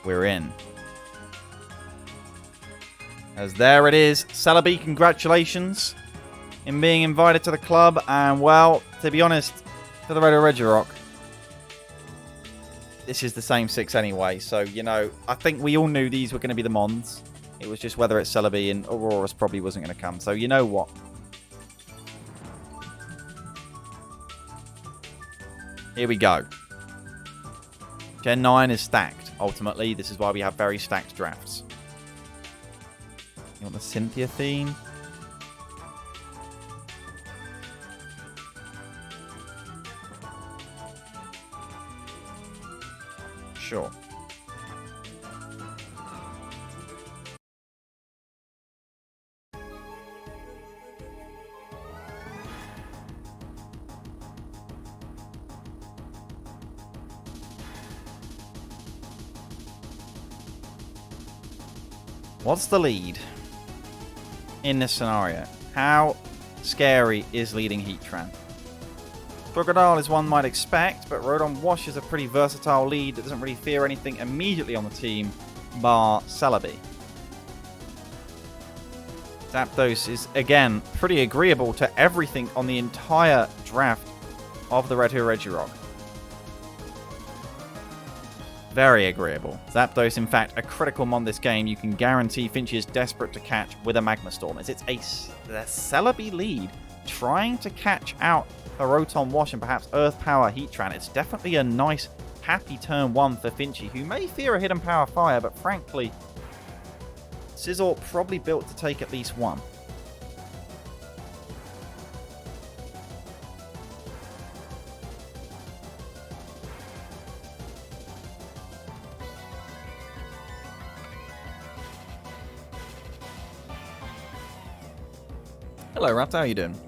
We're in. As there it is. Celebi, congratulations in being invited to the club. And, well, to be honest, for the Deino Vs Regirock, this is the same 6 anyway. So, you know, I think we all knew these were going to be the Mons. It was just whether it's Celebi and Aurora's probably wasn't going to come. So, you know what? Here we go. Gen 9 is stacked, ultimately. This is why we have very stacked drafts. You want the Cynthia theme? Sure. What's the lead in this scenario? How scary is leading Heatran? Crocodile is one might expect, but Rodon Wash is a pretty versatile lead that doesn't really fear anything immediately on the team, bar Celebi. Zapdos is, again, pretty agreeable to everything on the entire draft of the Deino Vs Regirock. Very agreeable. Zapdos, in fact, a critical mon this game. You can guarantee Finch is desperate to catch with a Magma Storm. As it's a Celebi lead, trying to catch out a Rotom Wash and perhaps Earth Power Heatran. It's definitely a nice, happy turn 1 for Finchy, who may fear a Hidden Power Fire, but frankly, Sizzle probably built to take at least one. Hello, Raptor. How are you doing?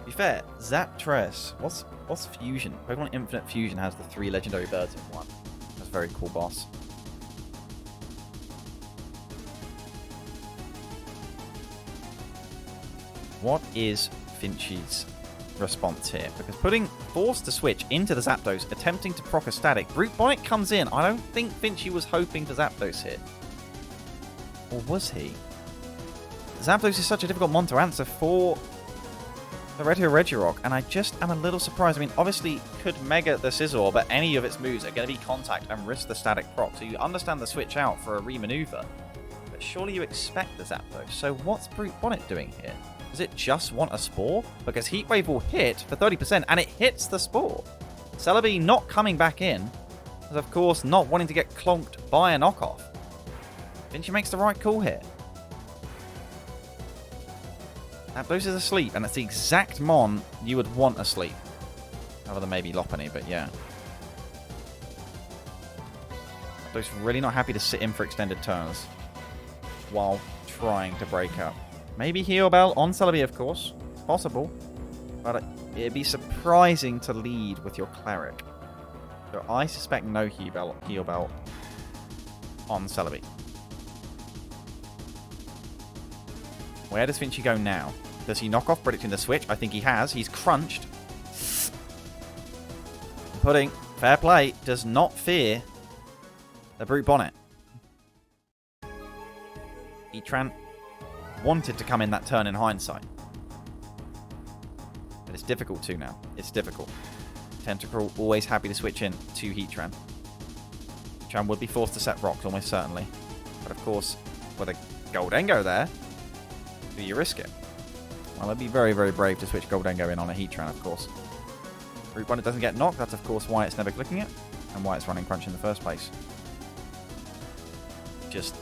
To be fair, Zaptress. What's Fusion? Pokemon Infinite Fusion has the 3 legendary birds in one. That's a very cool boss. What is Finchy's response here? Because forced to switch into the Zapdos, attempting to proc a static. Brute Bite comes in. I don't think Finchy was hoping for Zapdos here. Or was he? Zapdos is such a difficult mon to answer for the Red Hero Regirock, and I just am a little surprised. I mean, obviously, could Mega the Scizor, but any of its moves are going to be contact and risk the static proc, so you understand the switch out for a remaneuver. But surely you expect the Zapdos, so what's Brute Bonnet doing here? Does it just want a Spore? Because Heat Wave will hit for 30%, and it hits the Spore. Celebi not coming back in, is of course not wanting to get clonked by a knockoff. Vinci makes the right call here. Zapdos is asleep, and it's the exact Mon you would want asleep. Other than maybe Lopunny, but yeah. Zapdos really not happy to sit in for extended turns while trying to break up. Maybe Heal Bell on Celebi, of course. It's possible. But it'd be surprising to lead with your Cleric. So I suspect no Heal Bell on Celebi. Where does Vinci go now? Does he knock off predicting the switch? I think he has. He's crunched. Pudding, fair play, does not fear the Brute Bonnet. Heatran wanted to come in that turn in hindsight. But it's difficult to now. It's difficult. Tentacruel always happy to switch in to Heatran. Heatran would be forced to set rocks almost certainly. But of course, with a Goldengo there, do you risk it? Well, it'd be very, very brave to switch Goldengo in on a Heatran, of course. Brute Bonnet doesn't get knocked. That's, of course, why it's never clicking it. And why it's running Crunch in the first place. Just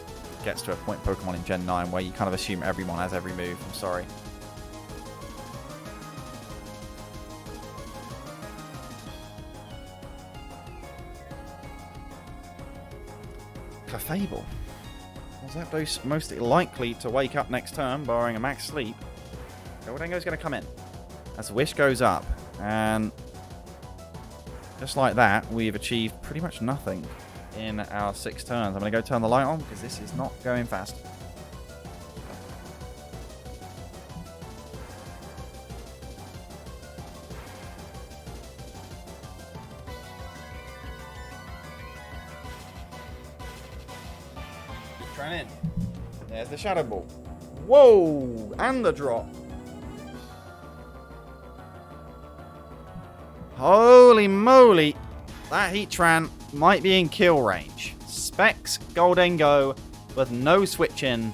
gets to a point Pokemon in Gen 9 where you kind of assume everyone has every move. I'm sorry. Clefable. Zapdos most likely to wake up next turn, barring a max sleep. Goldengo's going to come in. As Wish goes up. And just like that, we've achieved pretty much nothing in our 6 turns. I'm going to go turn the light on because this is not going fast. Keep trying in. There's the Shadow Ball. Whoa! And the drop. Holy moly. That Heatran might be in kill range. Specs Goldengo with no switch in.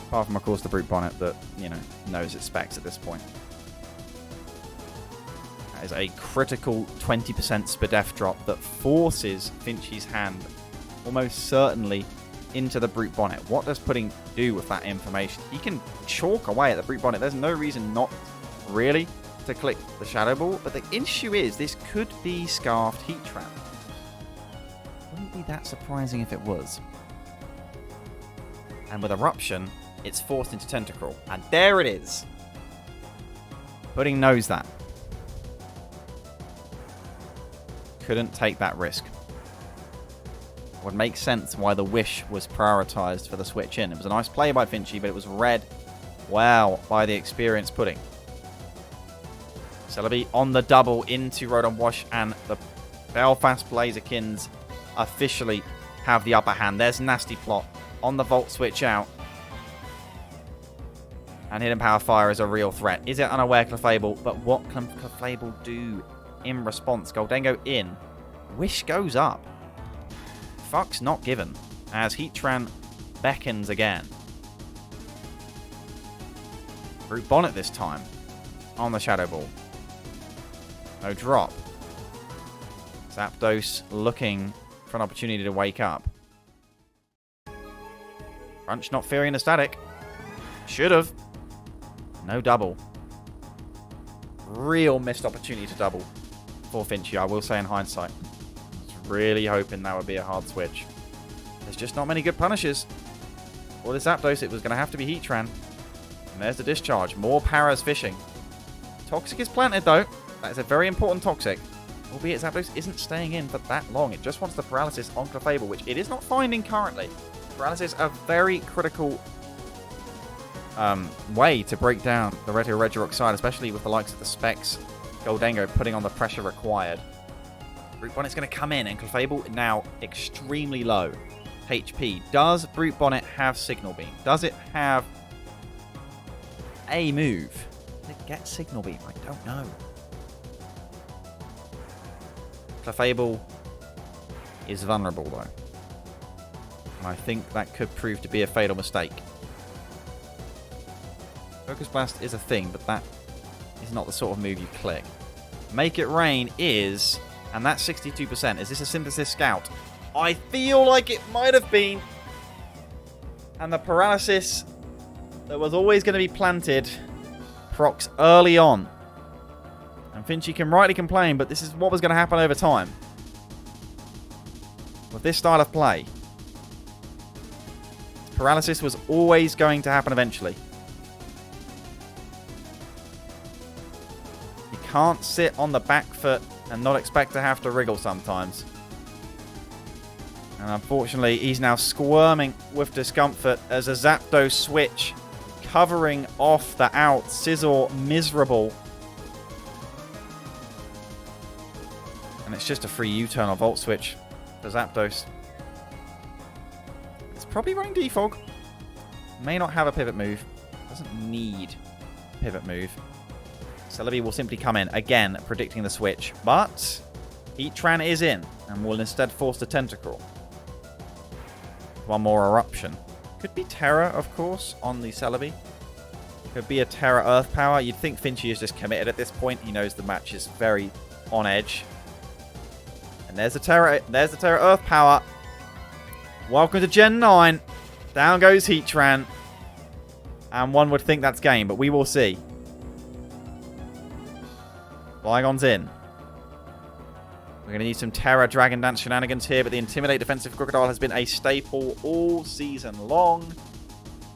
Apart from, of course, the Brute Bonnet that, you know, knows its specs at this point. That is a critical 20% Spadef drop that forces Finchie's hand almost certainly into the Brute Bonnet. What does Pudding do with that information? He can chalk away at the Brute Bonnet. There's no reason not really to click the Shadow Ball, but the issue is this could be Scarfed Heatran. Wouldn't be that surprising if it was. And with Eruption, it's forced into Tentacruel. And there it is. Pudding knows that. Couldn't take that risk. Would make sense why the Wish was prioritized for the switch in. It was a nice play by Finchie, but it was read well by the experienced Pudding. Celebi on the double into Rotom Wash, and the Belfast Blazikens officially have the upper hand. There's Nasty Plot on the Volt switch out. And Hidden Power Fire is a real threat. Is it unaware Clefable? But what can Clefable do in response? Goldengo in. Wish goes up. Fuck's not given as Heatran beckons again. Brute Bonnet this time on the Shadow Ball. No drop. Zapdos looking for an opportunity to wake up. Crunch not fearing the static. Should have. No double. Real missed opportunity to double for Finchie, I will say in hindsight. Was really hoping that would be a hard switch. There's just not many good punishes. For this Zapdos, it was going to have to be Heatran. And there's the discharge. More Paras fishing. Toxic is planted though. That is a very important Toxic. Albeit Zapdos isn't staying in for that long. It just wants the Paralysis on Clefable, which it is not finding currently. Paralysis, a very critical way to break down the Red Hero Regirock side, especially with the likes of the Specs Goldengo putting on the pressure required. Brute Bonnet's going to come in, and Clefable now extremely low HP. Does Brute Bonnet have Signal Beam? Does it have a move Did it get Signal Beam? I don't know. Clefable is vulnerable, though. And I think that could prove to be a fatal mistake. Focus Blast is a thing, but that is not the sort of move you click. Make It Rain is... And that's 62%. Is this a Synthesis Scout? I feel like it might have been. And the paralysis that was always going to be planted procs early on. And Finchy can rightly complain, but this is what was going to happen over time. With this style of play. Paralysis was always going to happen eventually. You can't sit on the back foot and not expect to have to wriggle sometimes. And unfortunately, he's now squirming with discomfort as a Zapdos switch covering off the out. Scizor miserable. And it's just a free U-turn or Volt Switch for Zapdos. It's probably running Defog. May not have a pivot move. Doesn't need a pivot move. Celebi will simply come in, again, predicting the switch. But Heatran is in, and will instead force the Tentacruel. One more Eruption. Could be Terra, of course, on the Celebi. Could be a Terra Earth Power. You'd think Finchy is just committed at this point. He knows the match is very on edge. And there's the Terra Earth Power. Welcome to Gen 9. Down goes Heatran. And one would think that's game, but we will see. Flygon's in. We're going to need some Terra Dragon Dance shenanigans here, but the Intimidate defensive Crocodile has been a staple all season long.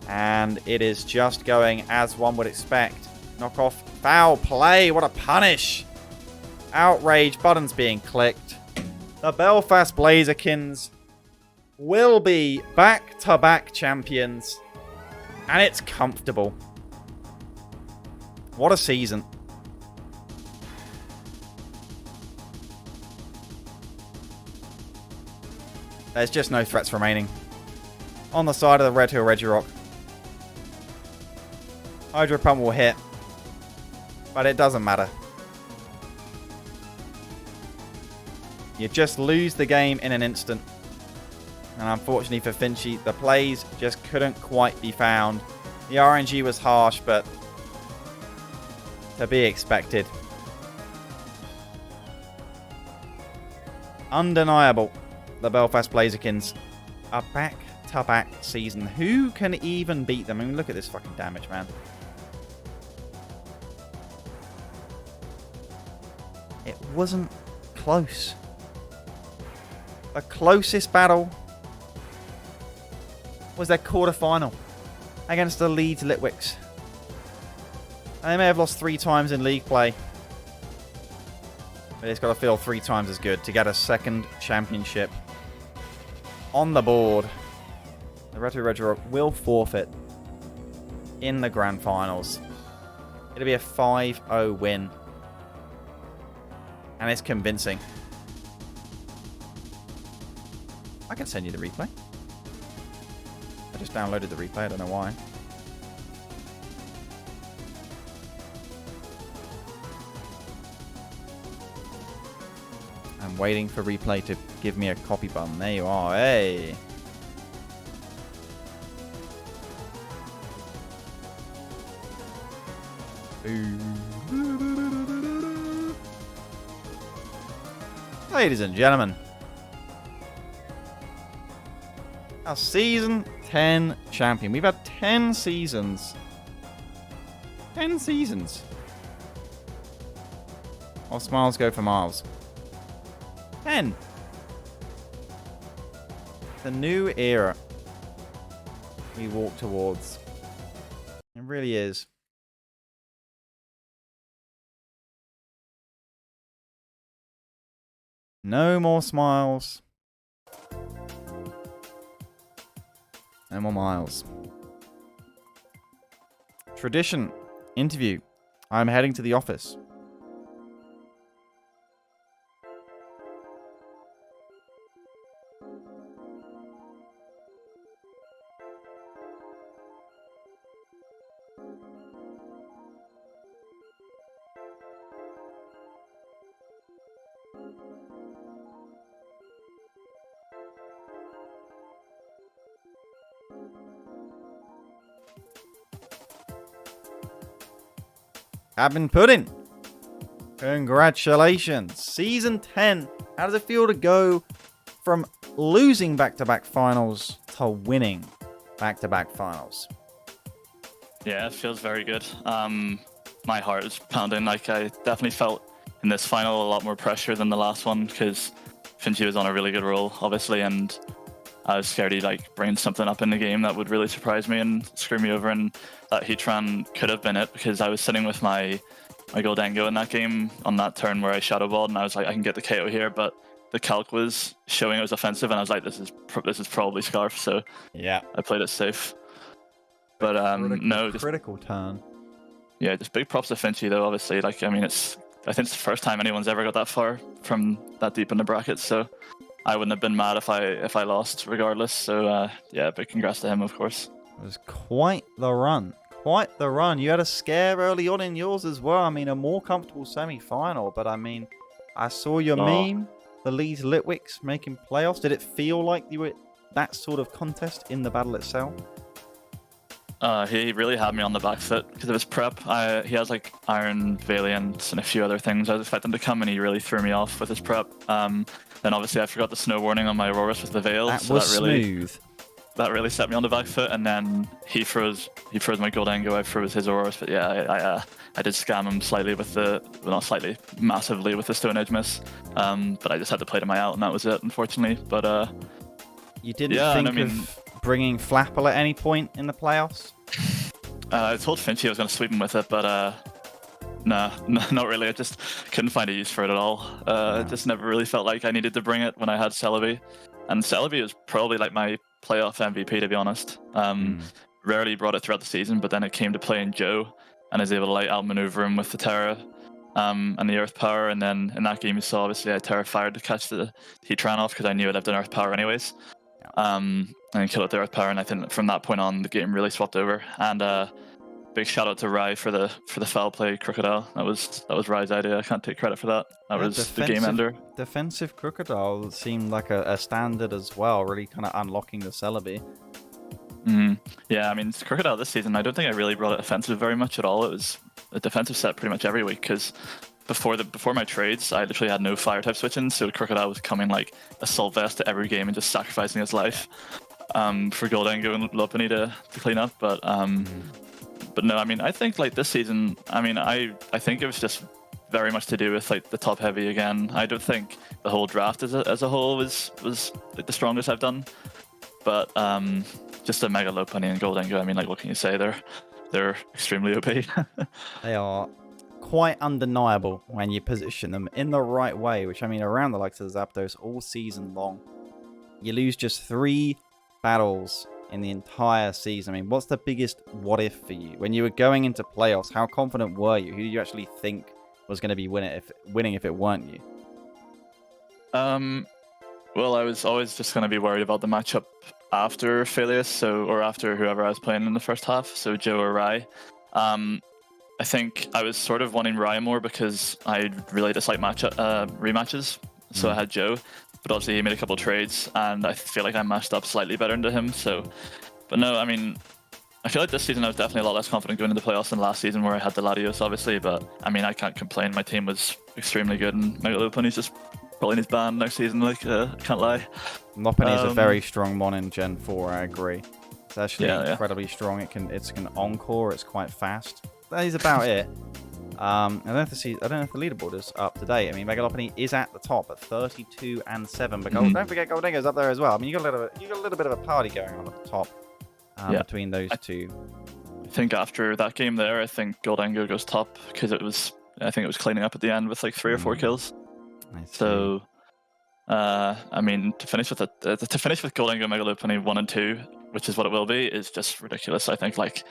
And it is just going as one would expect. Knockoff. Foul play. What a punish. Outrage. Buttons being clicked. The Belfast Blazikens will be back-to-back champions. And it's comfortable. What a season. There's just no threats remaining. On the side of the Red Hill Regirock. Hydro Pump will hit. But it doesn't matter. You just lose the game in an instant. And unfortunately for Finchy, the plays just couldn't quite be found. The RNG was harsh, but to be expected. Undeniable. The Belfast Blazikens are back-to-back season. Who can even beat them? I mean, look at this fucking damage, man. It wasn't close. The closest battle was their quarterfinal against the Leeds Litwicks. And they may have lost 3 times in league play. But it's got to feel 3 times as good to get a second championship on the board. The Red Hill Regirock will forfeit in the grand finals. It'll be a 5-0 win. And it's convincing. I can send you the replay. I just downloaded the replay, I don't know why. I'm waiting for replay to give me a copy button. There you are. Hey. Ladies and gentlemen, our season 10 champion. We've had 10 seasons. 10 seasons. All smiles go for miles. 10. The new era we walk towards. It really is. No more smiles. No more miles. Tradition. Interview. I'm heading to the office. Cabin Pudding. Congratulations. Season 10. How does it feel to go from losing back-to-back finals to winning back-to-back finals? Yeah, it feels very good. My heart is pounding. Like, I definitely felt in this final a lot more pressure than the last one because Finchi was on a really good roll, obviously, and I was scared he'd like bring something up in the game that would really surprise me and screw me over, and that Heatran could have been it because I was sitting with my Goldango in that game on that turn where I shadowballed, and I was like, I can get the KO here, but the calc was showing it was offensive, and I was like, this is probably Scarf, so yeah, I played it safe. But critical turn. Yeah, just big props to Finchi though. Obviously, like I mean, I think it's the first time anyone's ever got that far from that deep in the bracket, so I wouldn't have been mad if I lost regardless. So yeah, big congrats to him, of course. It was quite the run. Quite the run. You had a scare early on in yours as well. I mean, a more comfortable semi-final, but I mean, I saw your meme, the Lee's Litwicks making playoffs. Did it feel like you were that sort of contest in the battle itself? He really had me on the back foot because of his prep. He has like Iron Valiant and a few other things. I was expecting to come, and he really threw me off with his prep. Then obviously I forgot the snow warning on my Aurorus with the Veil. That was smooth. That really set me on the back foot, and then he froze my Goldango, I froze his Aurorus, but yeah, I did scam him slightly with not slightly, massively with the Stone Edge miss, but I just had to play to my out, and that was it, unfortunately. But you didn't think of bringing Flapple at any point in the playoffs? I told Finchi I was going to sweep him with it, but nah, not really. I just couldn't find a use for it at all. I just never really felt like I needed to bring it when I had Celebi. And Celebi was probably like my playoff MVP, to be honest. Rarely brought it throughout the season, but then it came to playing Joe, and I was able to like outmaneuver him with the Terra and the Earth Power. And then in that game, you saw obviously I Terra fired to catch the Heatran off because I knew I'd have done Earth Power anyways. And kill it the Earth Power, and I think from that point on the game really swapped over. And big shout out to Rai for the foul play Crocodile. That was Rai's idea. I can't take credit for that. That was the game ender. Defensive Crocodile seemed like a standard as well, really kind of unlocking the Celebi. Yeah, I mean Crocodile this season, I don't think I really brought it offensive very much at all. It was a defensive set pretty much every week because before my trades, I literally had no fire type switching, so Crocodile was coming like Assault Vest to every game and just sacrificing his life for Goldango and Lopunny to clean up. But no, I mean I think like this season, I mean I think it was just very much to do with like the top heavy again. I don't think the whole draft as a whole was like the strongest I've done, but just a Mega Lopunny and Goldango. I mean, like what can you say? They're extremely OP. They are quite undeniable when you position them in the right way, which I mean around the likes of the Zapdos all season long. You lose just 3 battles in the entire season. I mean, what's the biggest what if for you? When you were going into playoffs, how confident were you? Who did you actually think was going to be winning if it weren't you? Well, I was always just going to be worried about the matchup after Philius, or after whoever I was playing in the first half, so Joe or Rai. I think I was sort of wanting Rai more because I really dislike rematches, so I had Joe. But obviously he made a couple of trades, and I feel like I matched up slightly better into him. So, but no, I mean, I feel like this season I was definitely a lot less confident going into the playoffs than last season where I had the Latios, obviously. But I mean, I can't complain. My team was extremely good, and Mega Lopunny's just probably in his band next season. Like, can't lie. Lopunny is a very strong mon in Gen 4. I agree. It's actually incredibly strong. It can encore. It's quite fast. That is about it. I don't know if the leaderboard is up to date. I mean, Mega Lopunny is at the top at 32 and 7, but don't forget Goldango's up there as well. I mean, you got a little bit of a party going on at the top between those two. I think after that game there, I think Goldango goes top because I think it was cleaning up at the end with like 3 or 4 kills. So, I mean, to finish with Goldango, Mega Lopunny 1 and 2, which is what it will be, is just ridiculous. I think like.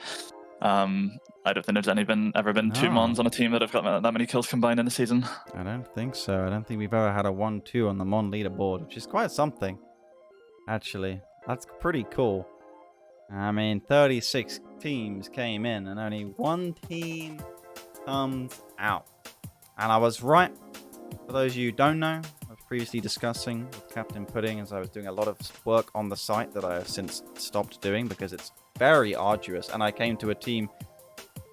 I don't think there's ever been 2 mons on a team that have got that many kills combined in the season. I don't think so. I don't think we've ever had a 1-2 on the mon leaderboard, which is quite something. Actually, that's pretty cool. I mean, 36 teams came in and only 1 team comes out. And I was right. For those of you who don't know, I was previously discussing with Captain Pudding as I was doing a lot of work on the site that I have since stopped doing because it's very arduous, and I came to a team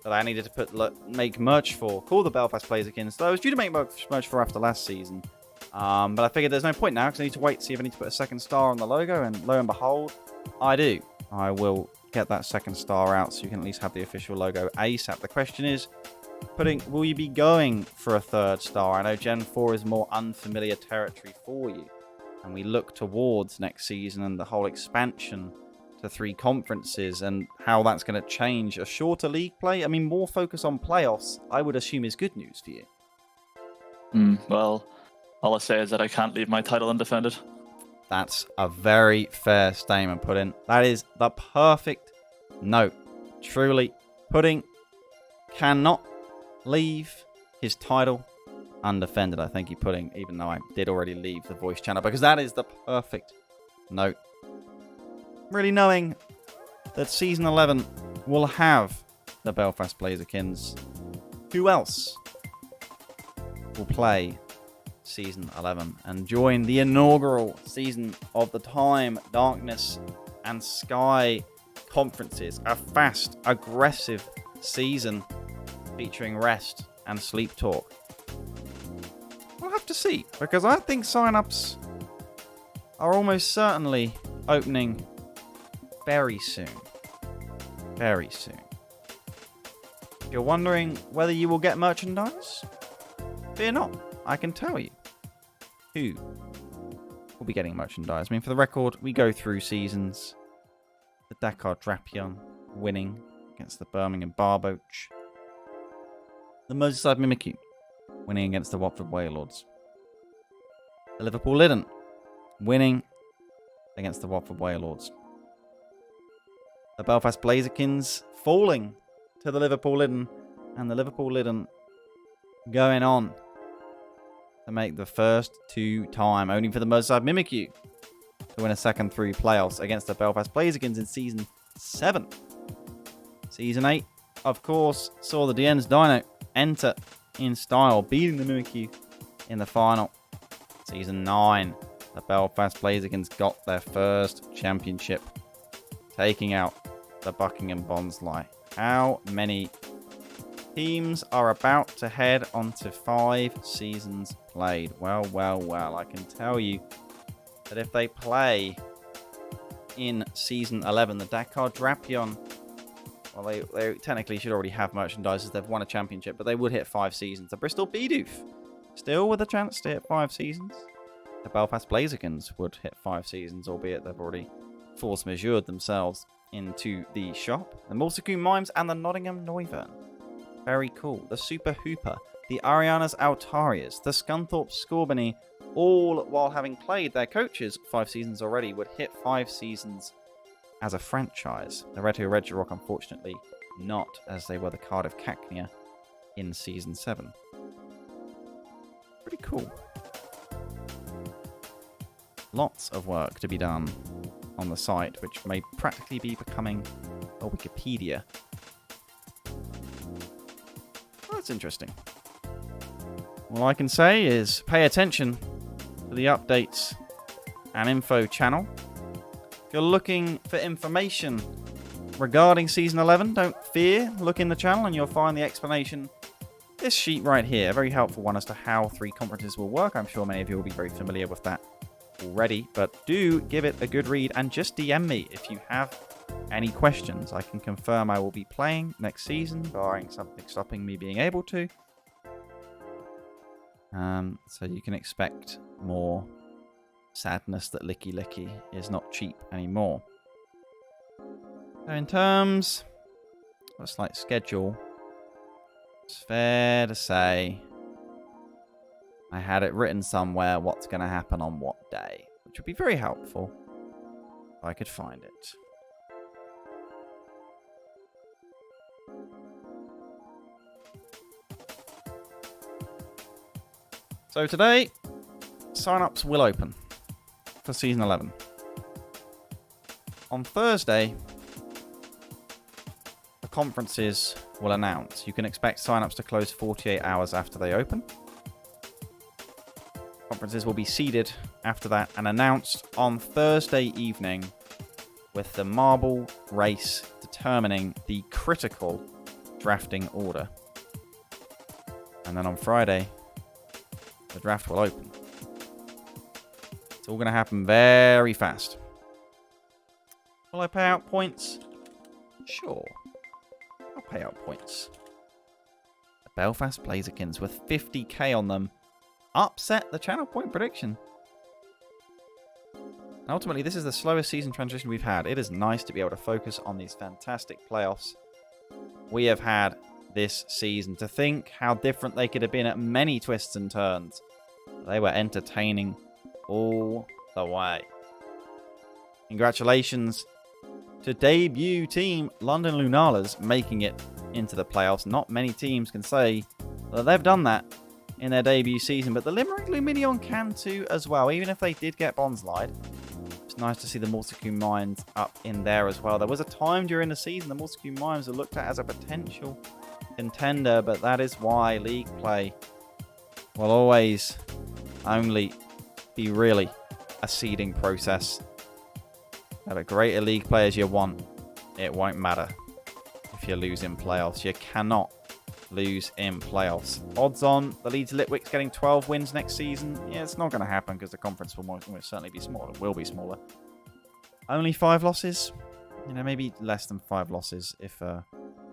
that I needed to make merch for, called the Belfast Blazikens. So I was due to make merch for after last season. But I figured there's no point now because I need to wait to see if I need to put a second star on the logo. And lo and behold, I do. I will get that second star out so you can at least have the official logo ASAP. The question is, will you be going for a third star? I know Gen 4 is more unfamiliar territory for you. And we look towards next season and the whole expansion to 3 conferences and how that's going to change a shorter league play. I mean, more focus on playoffs, I would assume, is good news for you. Well, all I say is that I can't leave my title undefended. That's a very fair statement, Pudding. That is the perfect note. Truly, Pudding cannot leave his title undefended. I thank you, Pudding, even though I did already leave the voice channel, because that is the perfect note. Really knowing that Season 11 will have the Belfast Blazikens. Who else will play Season 11 and join the inaugural season of the Time, Darkness, and Sky conferences? A fast, aggressive season featuring rest and sleep talk. We'll have to see, because I think sign-ups are almost certainly opening very soon. Very soon. If you're wondering whether you will get merchandise, fear not. I can tell you who will be getting merchandise. I mean, for the record, we go through seasons. The Dakar Drapion winning against the Birmingham Barboach. The Merseyside Mimikyu winning against the Watford Wailords. The Liverpool Litten winning against the Watford Wailords. The Belfast Blazikens falling to the Liverpool Litten, and the Liverpool Litten going on to make the first 2-time, only for the Merseyside Mimikyu to win a second through playoffs against the Belfast Blazikens in Season 7. Season 8, of course, saw the Deino enter in style, beating the Mimikyu in the final. Season 9, the Belfast Blazikens got their first championship, taking out the Buckingham Bonsly. How many teams are about to head on to 5 seasons played? Well, well, well. I can tell you that if they play in Season 11, the Dakar Drapion, well, they technically should already have merchandise as they've won a championship, but they would hit 5 seasons. The Bristol Bidoof, still with a chance to hit 5 seasons. The Belfast Blazikens would hit 5 seasons, albeit they've already force majeured themselves into the shop. The Mulsaku Mimes and the Nottingham Noivern. Very cool. The Super Hooper, the Arianas Altarias, the Scunthorpe Scorbunny, all while having played their coaches 5 seasons already, would hit 5 seasons as a franchise. The Deino Vs Regirock, unfortunately, not, as they were the Cardiff Cacnea in Season 7. Pretty cool. Lots of work to be done on the site, which may practically be becoming a Wikipedia. That's interesting. All I can say is pay attention to the updates and info channel. If you're looking for information regarding Season 11, don't fear. Look in the channel and you'll find the explanation. This sheet right here, a very helpful one as to how 3 conferences will work. I'm sure many of you will be very familiar with that already, but do give it a good read and just DM me if you have any questions. I can confirm I will be playing next season, barring something stopping me being able to. So you can expect more sadness that Licky Licky is not cheap anymore. So in terms of a slight schedule, it's fair to say I had it written somewhere what's going to happen on what day, which would be very helpful if I could find it. So today, sign-ups will open for Season 11. On Thursday, the conferences will announce. You can expect sign-ups to close 48 hours after they open. Conferences will be seeded after that and announced on Thursday evening, with the marble race determining the critical drafting order. And then on Friday, the draft will open. It's all going to happen very fast. Will I pay out points? Sure. I'll pay out points. The Belfast Blazikens with 50k on them upset the channel point prediction. And ultimately, this is the slowest season transition we've had. It is nice to be able to focus on these fantastic playoffs we have had this season. To think how different they could have been at many twists and turns. They were entertaining all the way. Congratulations to debut team London Lunalas making it into the playoffs. Not many teams can say that they've done that in their debut season, but the Limerick Luminion can too as well, even if they did get Bonsly. It's nice to see the Mimikyu Mines up in there as well. There was a time during the season the Mimikyu Mines were looked at as a potential contender, but that is why league play will always only be really a seeding process. The greater league players you want, it won't matter if you lose in playoffs. You cannot lose in playoffs. Odds on the Leeds Litwicks getting 12 wins next season. Yeah, it's not going to happen because the conference will certainly be smaller. Will be smaller. Only 5 losses. You know, maybe less than 5 losses if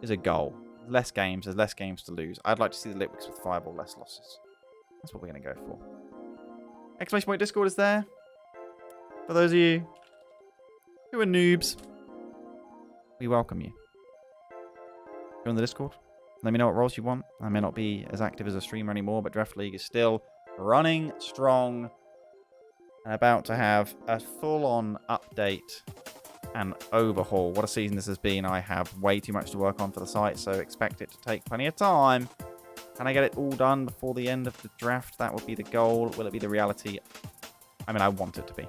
is a goal. Less games. There's less games to lose. I'd like to see the Litwicks with 5 or less losses. That's what we're going to go for. Exclamation point Discord is there. For those of you who are noobs, we welcome you. Join the Discord. Let me know what roles you want. I may not be as active as a streamer anymore, but Draft League is still running strong and about to have a full-on update and overhaul. What a season this has been. I have way too much to work on for the site, so expect it to take plenty of time. Can I get it all done before the end of the draft? That would be the goal. Will it be the reality? I mean, I want it to be.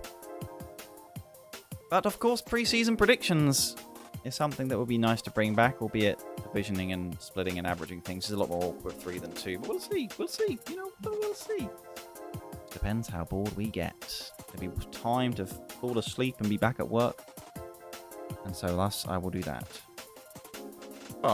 But, of course, pre-season predictions is something that would be nice to bring back, albeit divisioning and splitting and averaging things is a lot more awkward 3 than 2. But we'll see. We'll see. You know, we'll see. Depends how bored we get. There'll be time to fall asleep and be back at work. And so thus, I will do that.